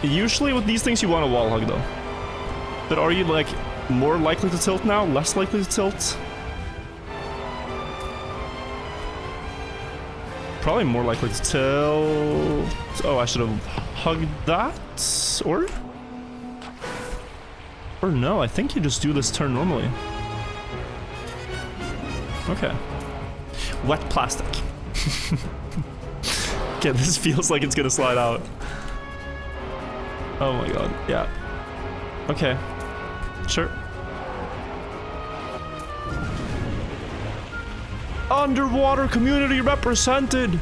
Usually with these things you want a wall hug though. But are you like more likely to tilt now? Less likely to tilt? Probably more likely to tilt. Oh, I should have hugged that? Or no, I think you just do this turn normally. Okay. Wet plastic. Okay, this feels like it's gonna slide out. Oh my god, yeah. Okay, sure. Underwater community represented!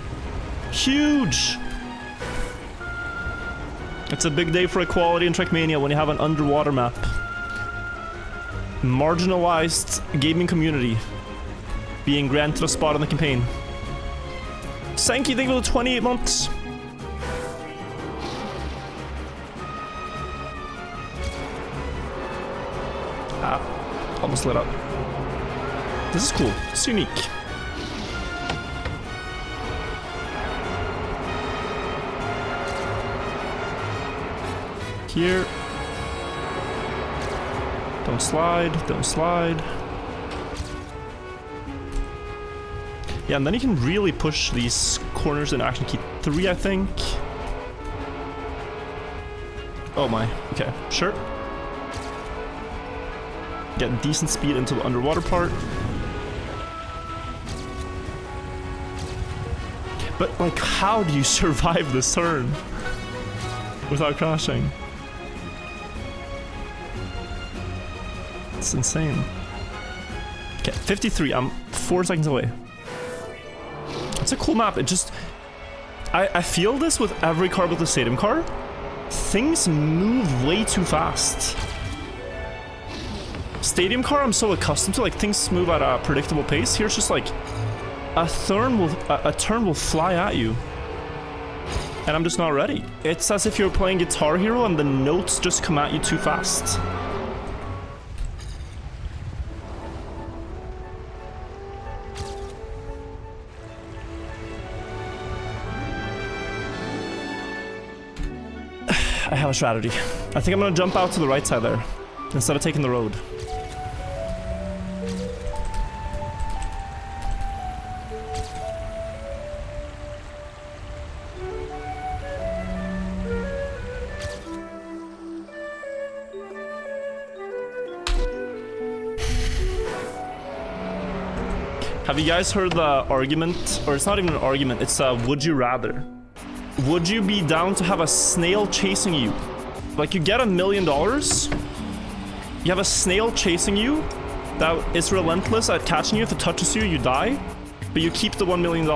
Huge! It's a big day for equality in Trackmania when you have an underwater map. Marginalized gaming community being granted a spot on the campaign. Sankey, thank you for the 28 months. Ah, almost lit up. This is cool. It's unique. Here. Don't slide, don't slide. Yeah, and then you can really push these corners in action key 3, I think. Oh my, okay, sure. Get decent speed into the underwater part. But like, how do you survive this turn without crashing? It's insane. Okay, 53, I'm 4 seconds away. It's a cool map. It just... I feel this with every car but the stadium car. Things move way too fast. Stadium car, I'm so accustomed to, like, things move at a predictable pace. Here it's just like, a turn will fly at you. And I'm just not ready. It's as if you're playing Guitar Hero and the notes just come at you too fast. I have a strategy. I think I'm gonna jump out to the right side there, instead of taking the road. Have you guys heard the argument, or it's not even an argument, it's a would you rather? Would you be down to have a snail chasing you? Like, you get $1 million, you have a snail chasing you that is relentless at catching you. If it touches you, you die, but you keep the $1 million.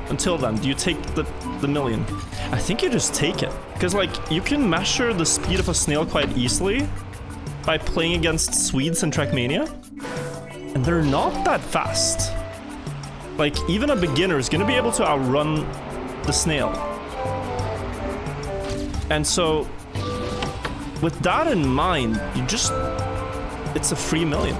Until then, do you take the million? I think you just take it, because like, you can measure the speed of a snail quite easily by playing against Swedes in Trackmania. And they're not that fast. Like, even a beginner is gonna be able to outrun the snail. And so, with that in mind, it's a free million.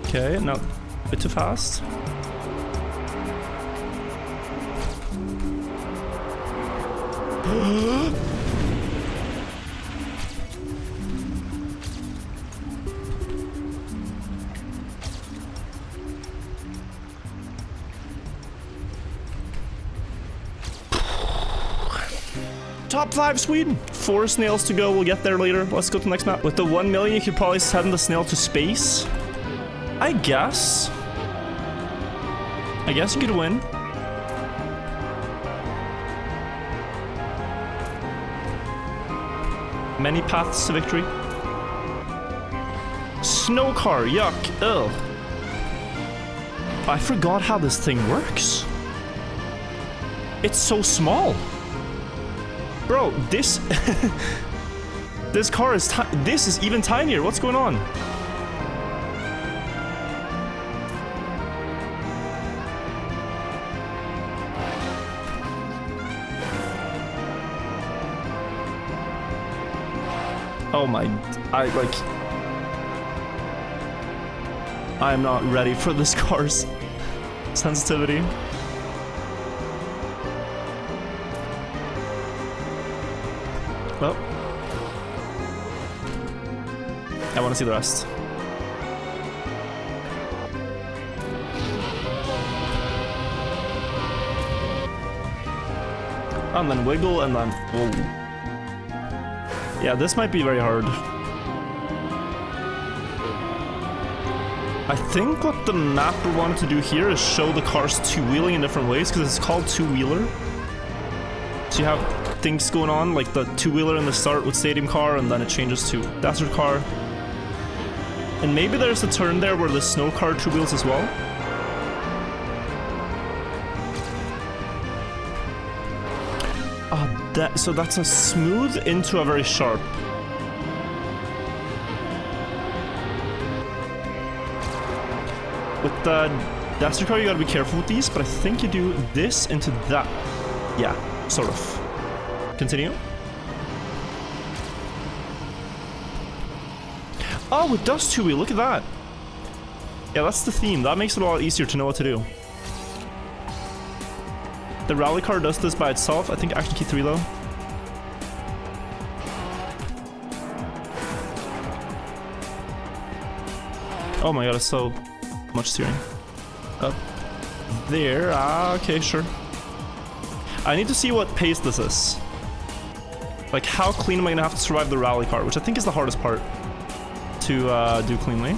Okay, now a bit too fast. Top 5 Sweden. 4 snails to go. We'll get there later. Let's go to the next map. With the 1 million, you could probably send the snail to space. I guess you could win. Many paths to victory. Snow car, yuck, ugh. I forgot how this thing works. It's so small. Bro, this this car is this is even tinier. What's going on? Oh my, I am not ready for this car's sensitivity. Well, I want to see the rest. And then wiggle, and then whoa. Yeah, this might be very hard. I think what the mapper wanted to do here is show the cars two-wheeling in different ways, because it's called two-wheeler. So you have things going on, like the two-wheeler in the start with stadium car, and then it changes to desert car. And maybe there's a turn there where the snow car two-wheels as well. So that's a smooth into a very sharp. With the desert car, you gotta be careful with these, but I think you do this into that. Yeah, sort of. Continue. Oh, it does two-wheel, look at that. Yeah, that's the theme. That makes it a lot easier to know what to do. The rally car does this by itself. I think action key 3 though. Oh my god, it's so much steering. Up there. Ah, okay, sure. I need to see what pace this is. Like, how clean am I gonna have to survive the rally car, which I think is the hardest part to do cleanly.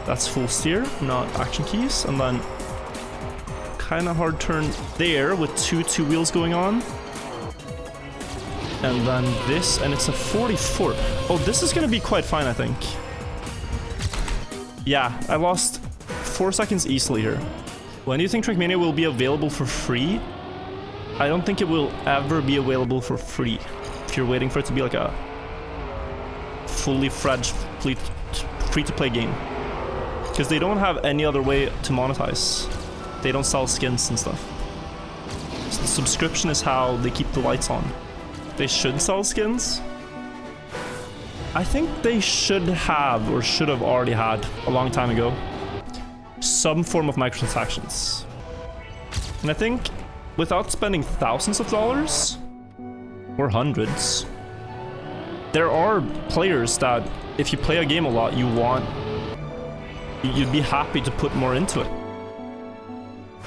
That's full steer, not action keys, and then kind of hard turn there with two wheels going on. And then this, and it's a 44. Oh, this is gonna be quite fine, I think. Yeah, I lost 4 seconds easily here. When do you think Trackmania will be available for free? I don't think it will ever be available for free. If you're waiting for it to be like a fully fledged free-to-play game. Because they don't have any other way to monetize. They don't sell skins and stuff. So the subscription is how they keep the lights on. They should sell skins. I think they should have, or should have already had, a long time ago, some form of microtransactions. And I think without spending thousands of dollars, or hundreds, there are players that, if you play a game a lot, you'd be happy to put more into it.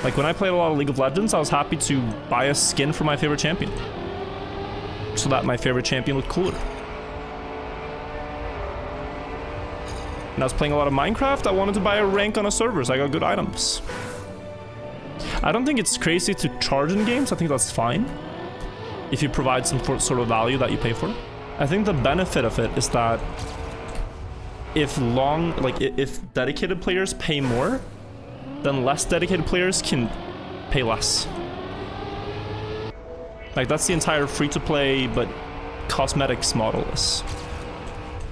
Like when I played a lot of League of Legends, I was happy to buy a skin for my favorite champion, so that my favorite champion looked cooler. And I was playing a lot of Minecraft, I wanted to buy a rank on a server, so I got good items. I don't think it's crazy to charge in games, I think that's fine. If you provide some sort of value that you pay for. I think the benefit of it is that if dedicated players pay more, then less dedicated players can pay less. Like, that's the entire free-to-play but cosmetics model is.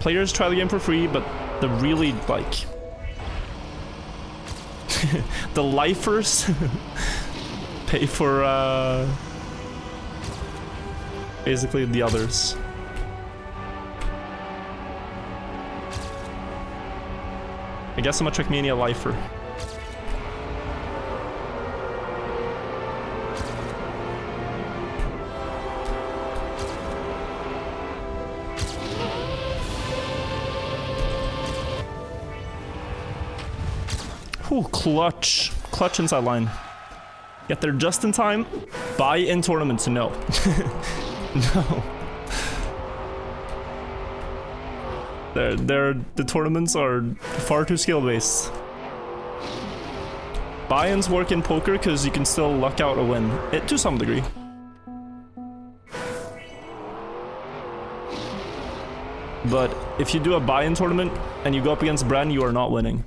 Players try the game for free, but the really, like... the lifers pay for, basically the others. I guess I'm a Trackmania lifer. Ooh, clutch. Clutch inside line. Get there just in time. Buy in tournament to no. No. The tournaments are far too skill based. Buy-ins work in poker because you can still luck out a win, to some degree. But if you do a buy-in tournament and you go up against Bren, you are not winning.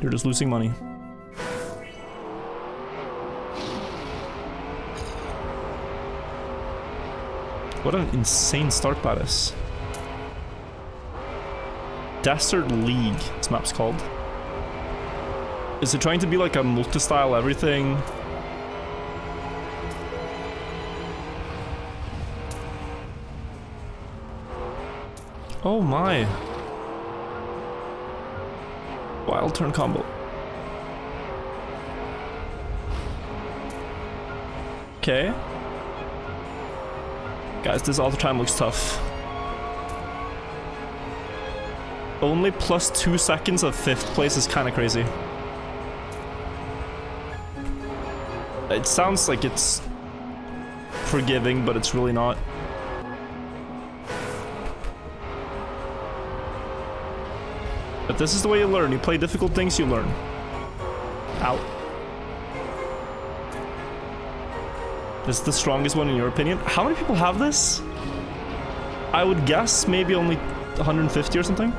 You're just losing money. What an insane start that is. Desert League, this map's called. Is it trying to be like a multi-style everything? Oh my. Wild turn combo. Okay. Guys, this all the time looks tough. Only plus 2 seconds of 5th place is kind of crazy. It sounds like it's forgiving, but it's really not. But this is the way you learn. You play difficult things, you learn. Out. This is the strongest one in your opinion. How many people have this? I would guess maybe only 150 or something.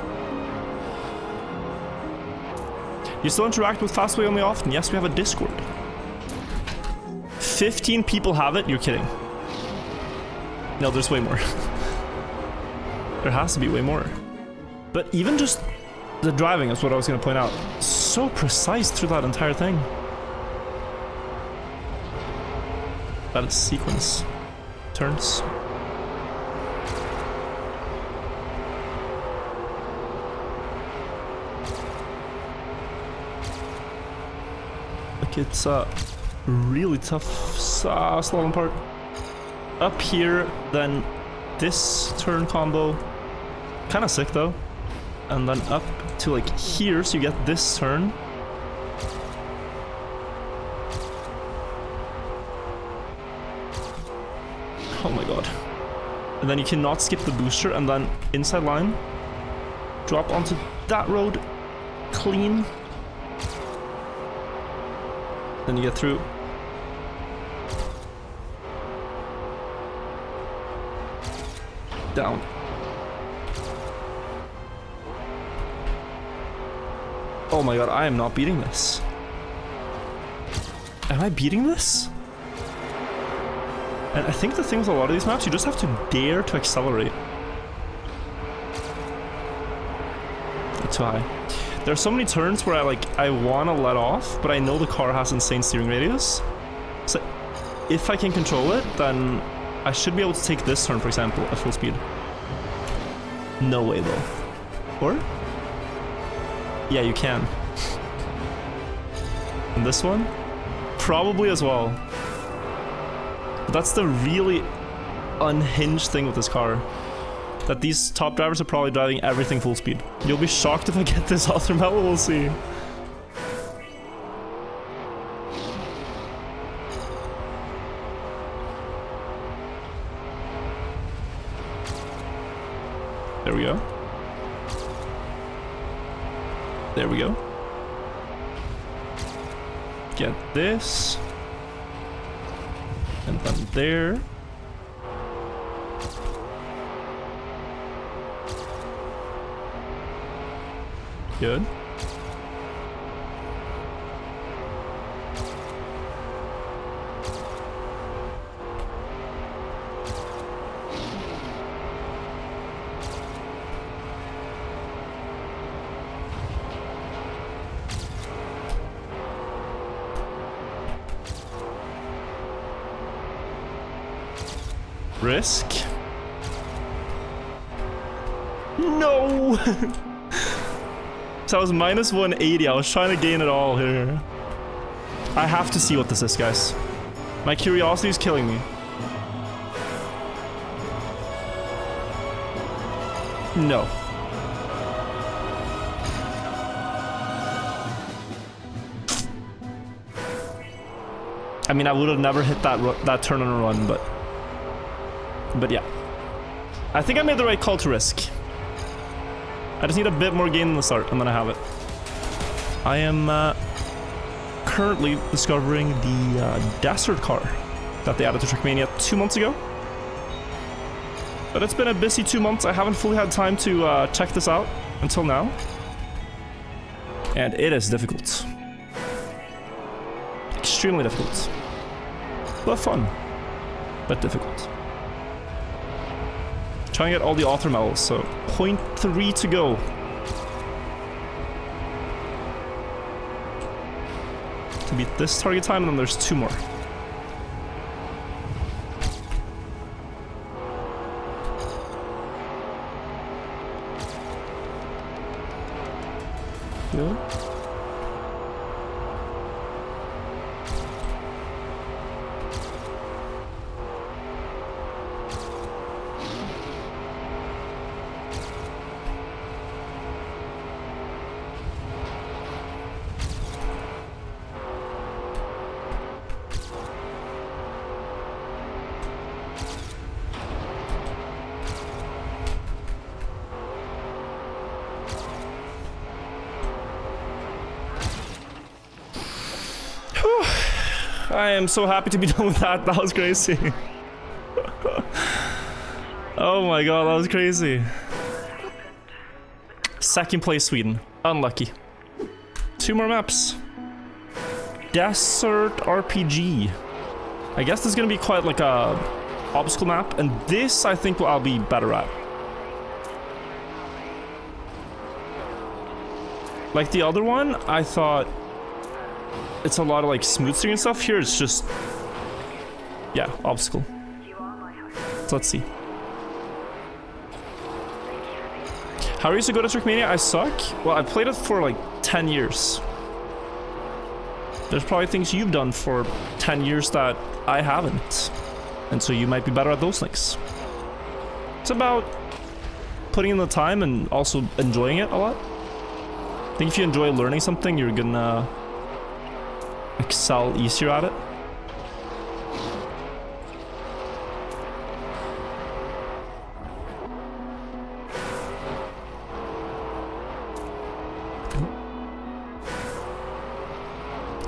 You still interact with Fastway only often? Yes, we have a Discord. 15 people have it? You're kidding. No, there's way more. There has to be way more. But even just the driving is what I was going to point out. So precise through that entire thing. That is sequence. Turns. Like it's a really tough slalom part. Up here, then this turn combo. Kind of sick though. And then up to like here, so you get this turn. Oh my god. And then you cannot skip the booster, and then inside line. Drop onto that road. Clean. Then you get through. Down. Oh my god, I am not beating this. Am I beating this? And I think the thing with a lot of these maps, you just have to dare to accelerate. That's too high. There are so many turns where I want to let off, but I know the car has insane steering radius. So if I can control it, then I should be able to take this turn, for example, at full speed. No way though. Or? Yeah, you can. And this one? Probably as well. But that's the really unhinged thing with this car. That these top drivers are probably driving everything full speed. You'll be shocked if I get this other medal, we'll see. There we go. There we go. Get this. And then there. Good. Risk. No! So I was minus 180. I was trying to gain it all here. I have to see what this is, guys. My curiosity is killing me. No. I mean, I would have never hit that turn on a run, but yeah. I think I made the right call to risk. I just need a bit more gain in the start, and then I have it. I am currently discovering the desert car that they added to Trackmania 2 months ago. But it's been a busy 2 months. I haven't fully had time to check this out until now. And it is difficult. Extremely difficult. But fun. But difficult. Trying to get all the author medals, so 0.3 to go. To beat this target time, and then there's 2 more. Good. I am so happy to be done with that. That was crazy. Oh my god, that was crazy. Second place, Sweden. Unlucky. 2 more maps. Desert RPG. I guess this is gonna be quite like a obstacle map, and this I think I'll be better at. Like the other one, I thought it's a lot of like smooth steering and stuff. Here it's just, yeah, obstacle. So let's see. How are you so good at Trackmania? I suck. Well, I played it for like 10 years. There's probably things you've done for 10 years that I haven't. And so you might be better at those things. It's about putting in the time and also enjoying it a lot. I think if you enjoy learning something, you're gonna excel easier at it.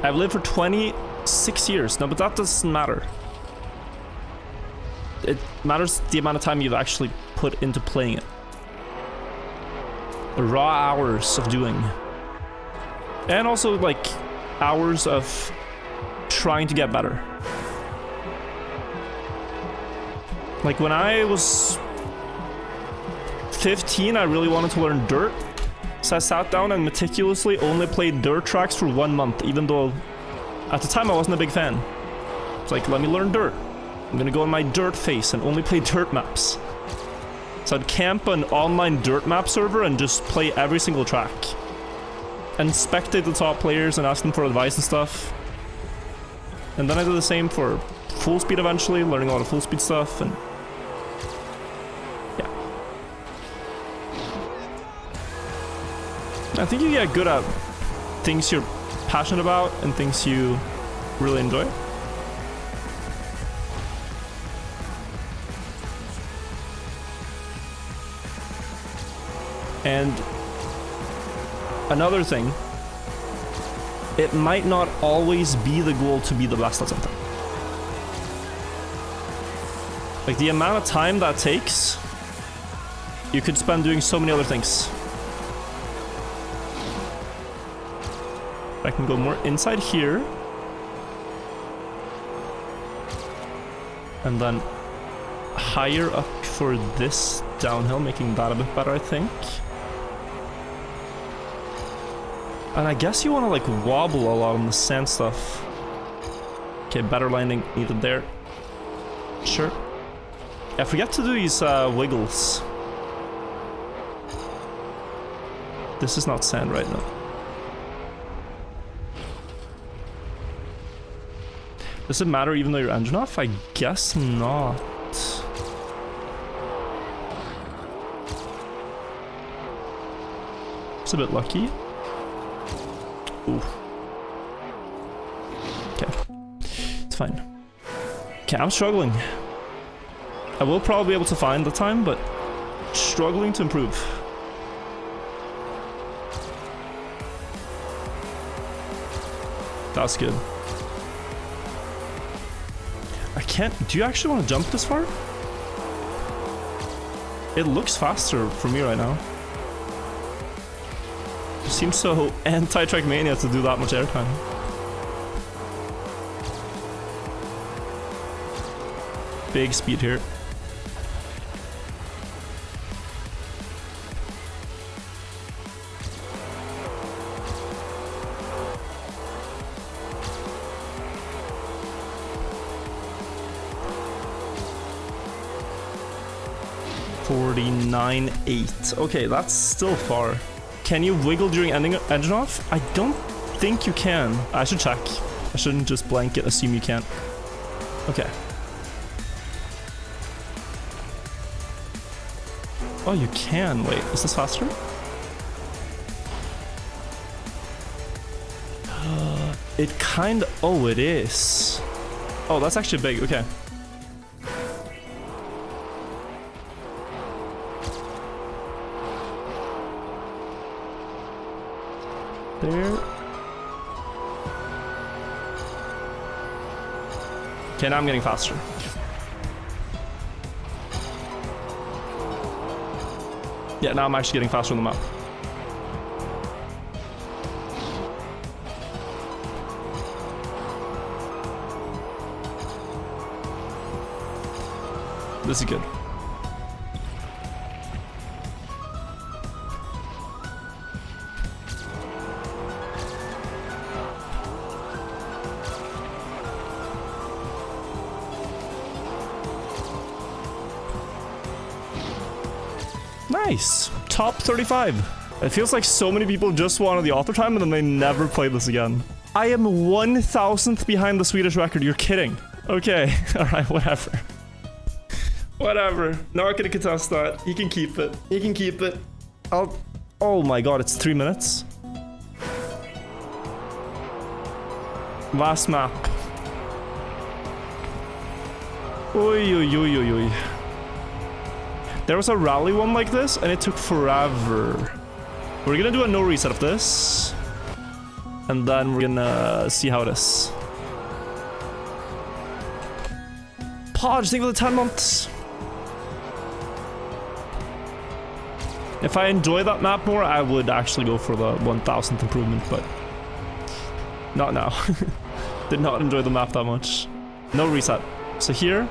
I've lived for 26 years. No, but that doesn't matter. It matters the amount of time you've actually put into playing it. The raw hours of doing. And also, like, hours of trying to get better. Like, when I was 15, I really wanted to learn dirt. So I sat down and meticulously only played dirt tracks for 1 month, even though at the time I wasn't a big fan. It's like, let me learn dirt. I'm gonna go on my dirt phase and only play dirt maps. So I'd camp an online dirt map server and just play every single track. And spectate the top players and ask them for advice and stuff. And then I did the same for full speed eventually, learning a lot of full speed stuff, and yeah. I think you get good at things you're passionate about and things you really enjoy. And another thing, it might not always be the goal to be the best at something. Like, the amount of time that takes, you could spend doing so many other things. I can go more inside here. And then higher up for this downhill, making that a bit better, I think. And I guess you want to like wobble a lot on the sand stuff. Okay, better landing needed there. Sure. Yeah, forget to do these wiggles. This is not sand right now. Does it matter even though you're engine off? I guess not. It's a bit lucky. Ooh. Okay. It's fine. Okay, I'm struggling. I will probably be able to find the time, but struggling to improve. That's good. I can't... Do you actually want to jump this far? It looks faster for me right now. It seems so anti-Trackmania to do that much airtime. Big speed here. $49.8. Okay, that's still far. Can you wiggle during engine off? I don't think you can. I should check. I shouldn't just blanket assume you can't. Okay. Oh, you can. Wait, is this faster? It kind of... Oh, it is. Oh, that's actually big. Okay. There. Okay, now I'm getting faster. Yeah, now I'm actually getting faster on the map. This is good. Nice. Top 35. It feels like so many people just wanted the author time and then they never played this again. I am 1,000th behind the Swedish record. You're kidding. Okay. All right. Whatever. Whatever. Not gonna contest that. He can keep it. He can keep it. I'll... Oh my god. It's 3 minutes. Last map. Oi, oi, oi, oi, oi. There was a rally one like this, and it took forever. We're gonna do a no reset of this. And then we're gonna see how it is. Podge, thank you for the 10 months. If I enjoy that map more, I would actually go for the 1000th improvement, but... Not now. Did not enjoy the map that much. No reset. So here...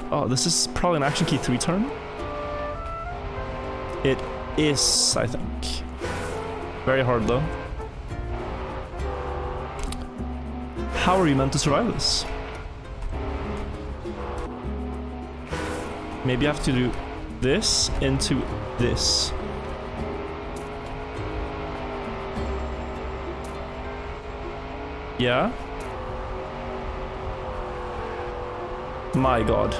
Oh, this is probably an action key 3 turn. It is, I think. Very hard though. How are you meant to survive this? Maybe I have to do this into this. Yeah? My god.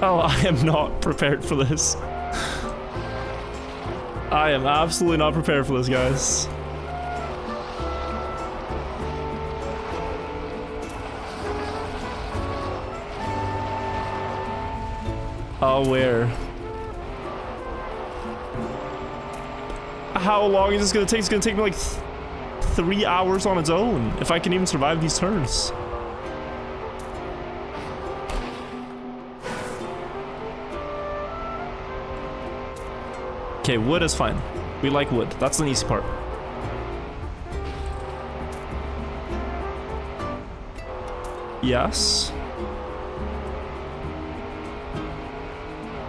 Oh, I am not prepared for this. I am absolutely not prepared for this, guys. Oh, where? How long is this gonna take? It's gonna take me like 3 hours on its own, if I can even survive these turns. Okay, wood is fine. We like wood. That's an easy part. Yes.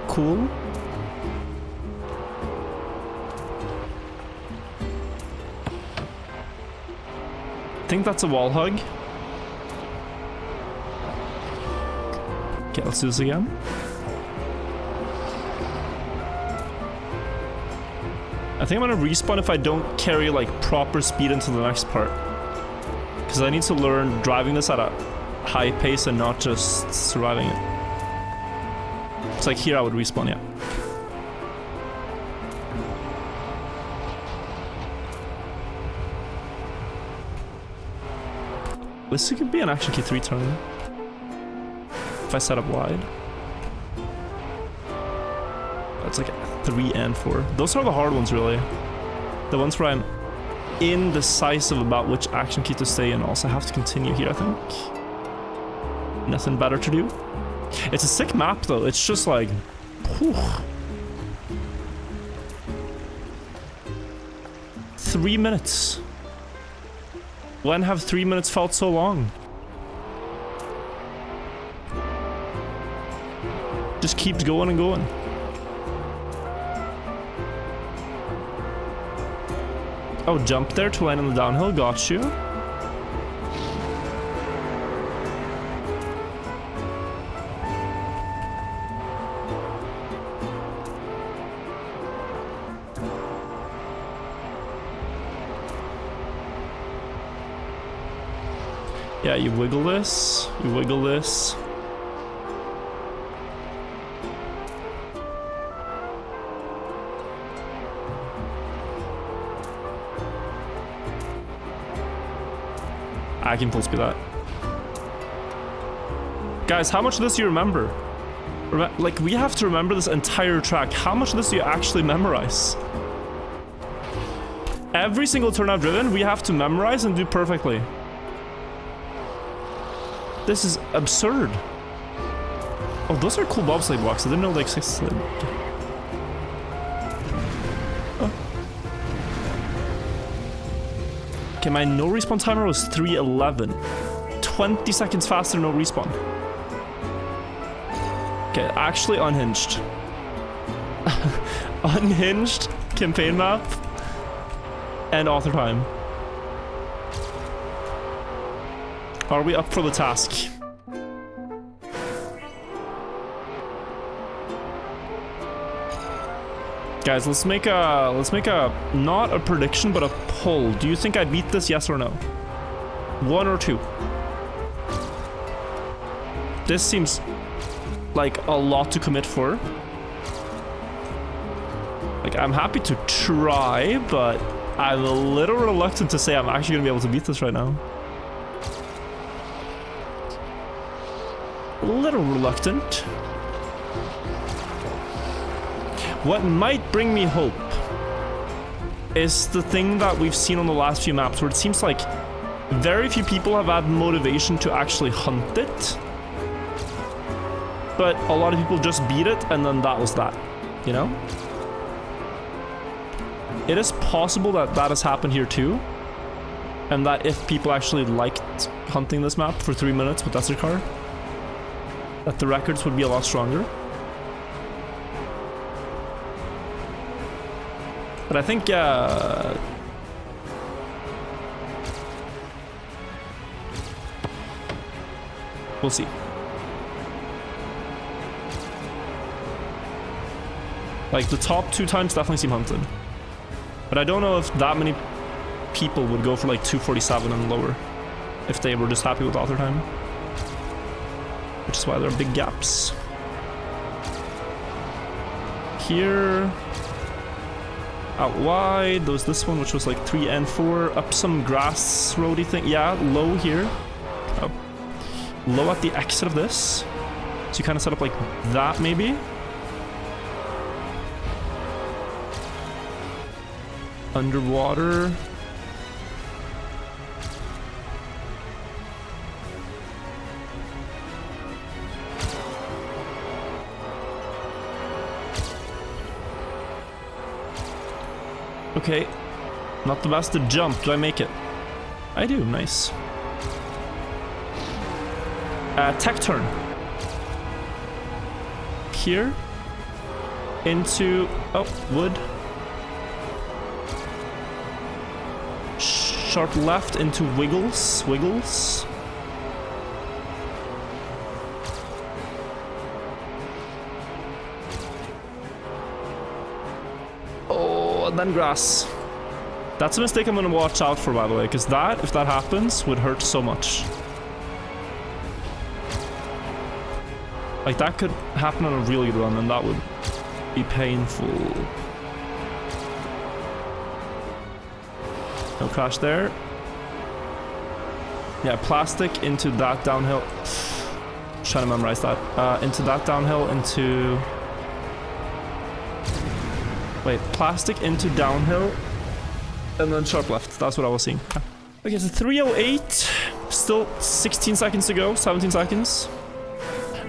Cool. I think that's a wall hug. Okay, let's do this again. I think I'm gonna respawn if I don't carry like proper speed into the next part. Because I need to learn driving this at a high pace and not just surviving it. It's like here I would respawn, yeah. This could be an action key 3 turn. If I set up wide. That's like 3 and 4. Those are the hard ones, really. The ones where I'm indecisive about which action key to stay in. Also, I have to continue here, I think. Nothing better to do. It's a sick map, though. It's just like... Whew. 3 minutes. When have 3 minutes felt so long? Just keeps going and going. Oh, jump there to land on the downhill. Got you. Yeah, you wiggle this. You wiggle this. I can full speed that. Guys, how much of this do you remember? Like, we have to remember this entire track. How much of this do you actually memorize? Every single turn I've driven, we have to memorize and do perfectly. This is absurd. Oh, those are cool bobsleigh blocks. I didn't know they existed. Oh. Okay, my no respawn timer was 3:11. 20 seconds faster, no respawn. Okay, actually unhinged. Unhinged campaign map and author time. Are we up for the task? Guys, let's make a not a prediction but a poll. Do you think I beat this, yes or no? 1 or 2. This seems like a lot to commit for. Like, I'm happy to try, but I'm a little reluctant to say I'm actually gonna be able to beat this right now. A little reluctant. What might bring me hope is the thing that we've seen on the last few maps, where it seems like very few people have had motivation to actually hunt it. But a lot of people just beat it, and then that was that, you know? It is possible that that has happened here too, and that if people actually liked hunting this map for 3 minutes with Desert Car, that the records would be a lot stronger. But I think, we'll see. Like, the top 2 times definitely seem hunted. But I don't know if that many people would go for like 247 and lower if they were just happy with author time. Which is why there are big gaps. Here. Out wide. There was this one, which was like 3 and 4. Up some grass roady thing. Yeah, low here. Oh. Low at the exit of this. So you kind of set up like that, maybe. Underwater. Okay. Not the best to jump. Do I make it? I do. Nice. Tech turn. Here. Into... Oh, wood. Sharp left into wiggles. Wiggles. Oh, and then grass. That's a mistake I'm gonna watch out for, by the way, because that, if that happens, would hurt so much. Like, that could happen on a really good run, and that would be painful. No crash there. Yeah, plastic into that downhill. Trying to memorize that. Into that downhill, into... Wait, plastic into downhill. And then sharp left. That's what I was seeing. Okay, so 3:08. Still 16 seconds to go. 17 seconds.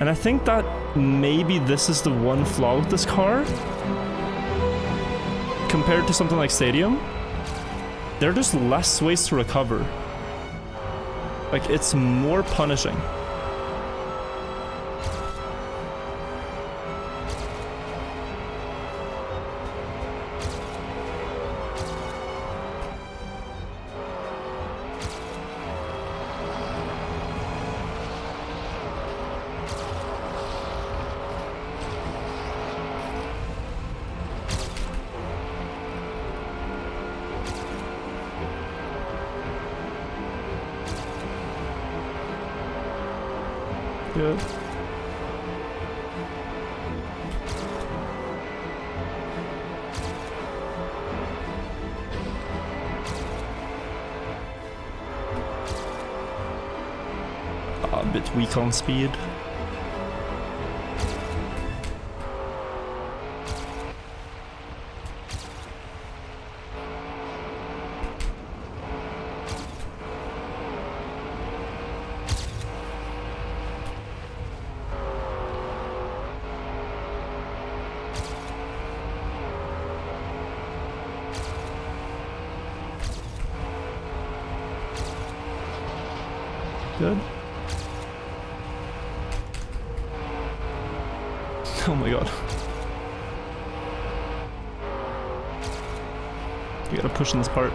And I think that maybe this is the one flaw with this car. Compared to something like Stadium. There are just less ways to recover. Like, it's more punishing. Good. A bit weak on speed. Good. Oh my god. You gotta push in this part.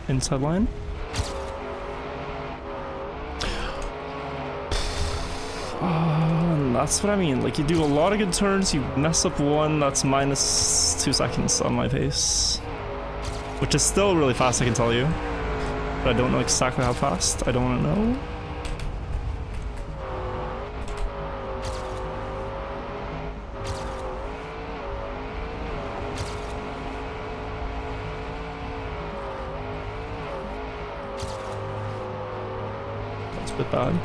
Inside line. That's what I mean. Like, you do a lot of good turns, you mess up one, that's minus 2 seconds on my pace. Which is still really fast, I can tell you. But I don't know exactly how fast. I don't want to know. That's a bit bad.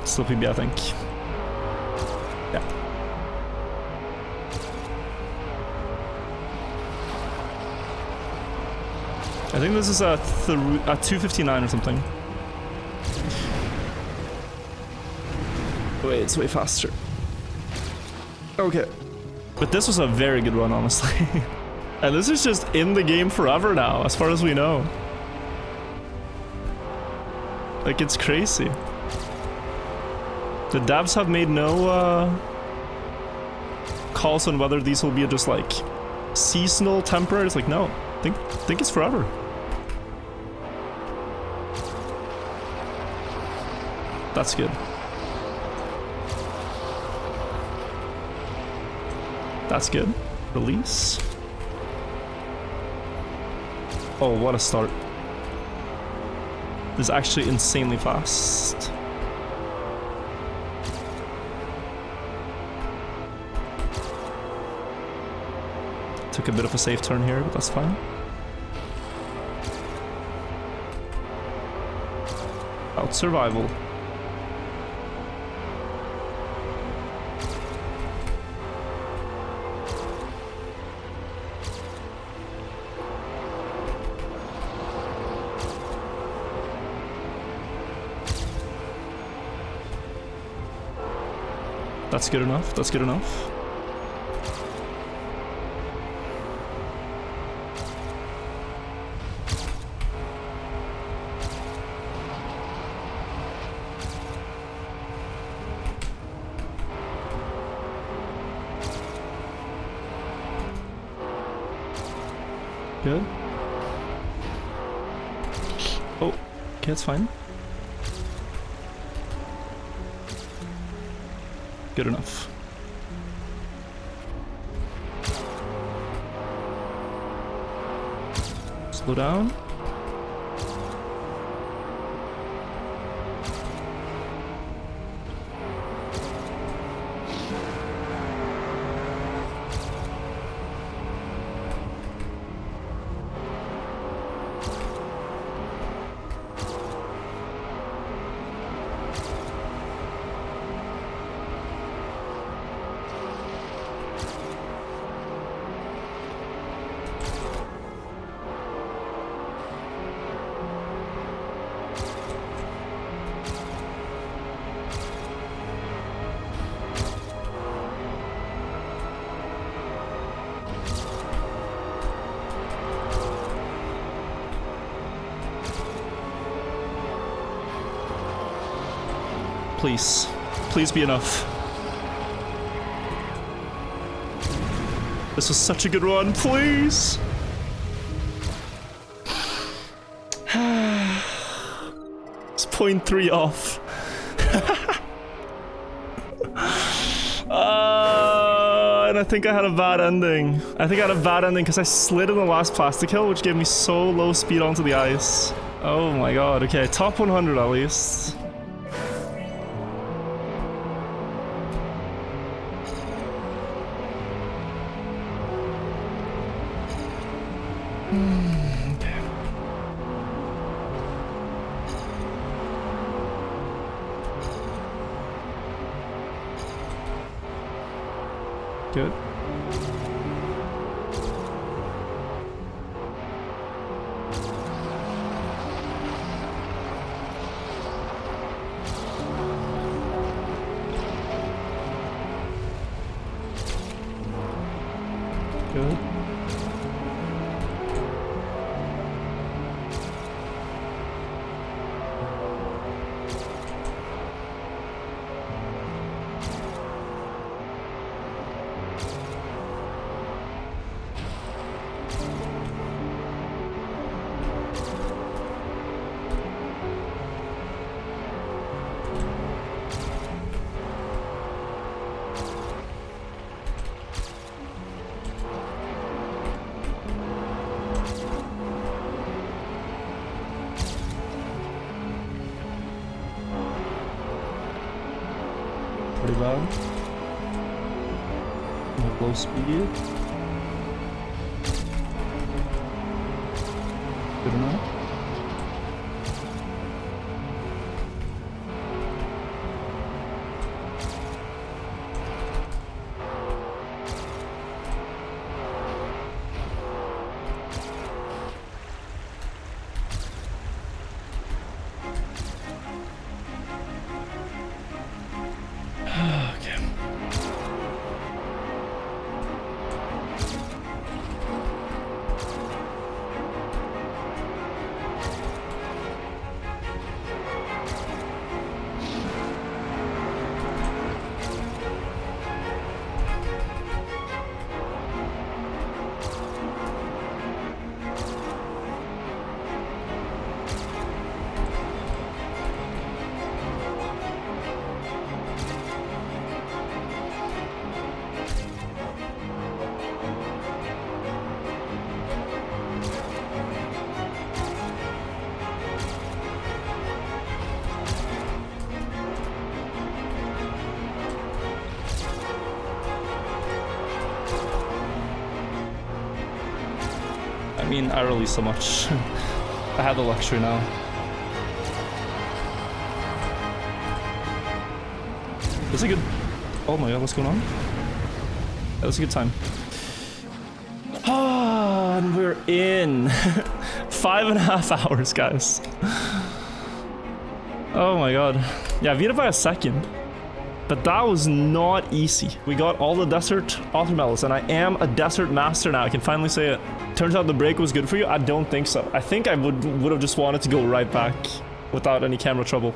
Still PB, I think. Yeah. I think this is a 259 or something. Wait, it's way faster. Okay. But this was a very good run, honestly. And this is just in the game forever now, as far as we know. Like, it's crazy. The devs have made no calls on whether these will be just like seasonal, temporary. It's like, no, think it's forever. That's good. That's good. Release. Oh, what a start. This is actually insanely fast. Took a bit of a safe turn here, but that's fine. About survival. That's good enough. That's good enough. Good. Oh, okay, that's fine. Good enough. Slow down. Please. Please be enough. This was such a good run, please! It's 0.3 off. And I think I had a bad ending. I think I had a bad ending because I slid in the last plastic hill, which gave me so low speed onto the ice. Oh my god, okay, top 100 at least. Good. Good. Pretty bad. Low speed. Good enough. I mean, I release so much. I have the luxury now. That's a good... Oh my god, what's going on? That was a good time. Ah, and we're in. 5.5 hours, guys. Oh my god. Yeah, we had it by a second. But that was not easy. We got all the desert author medals, and I am a desert master now. I can finally say it. Turns out the break was good for you. I don't think so. I think I would have just wanted to go right back without any camera trouble.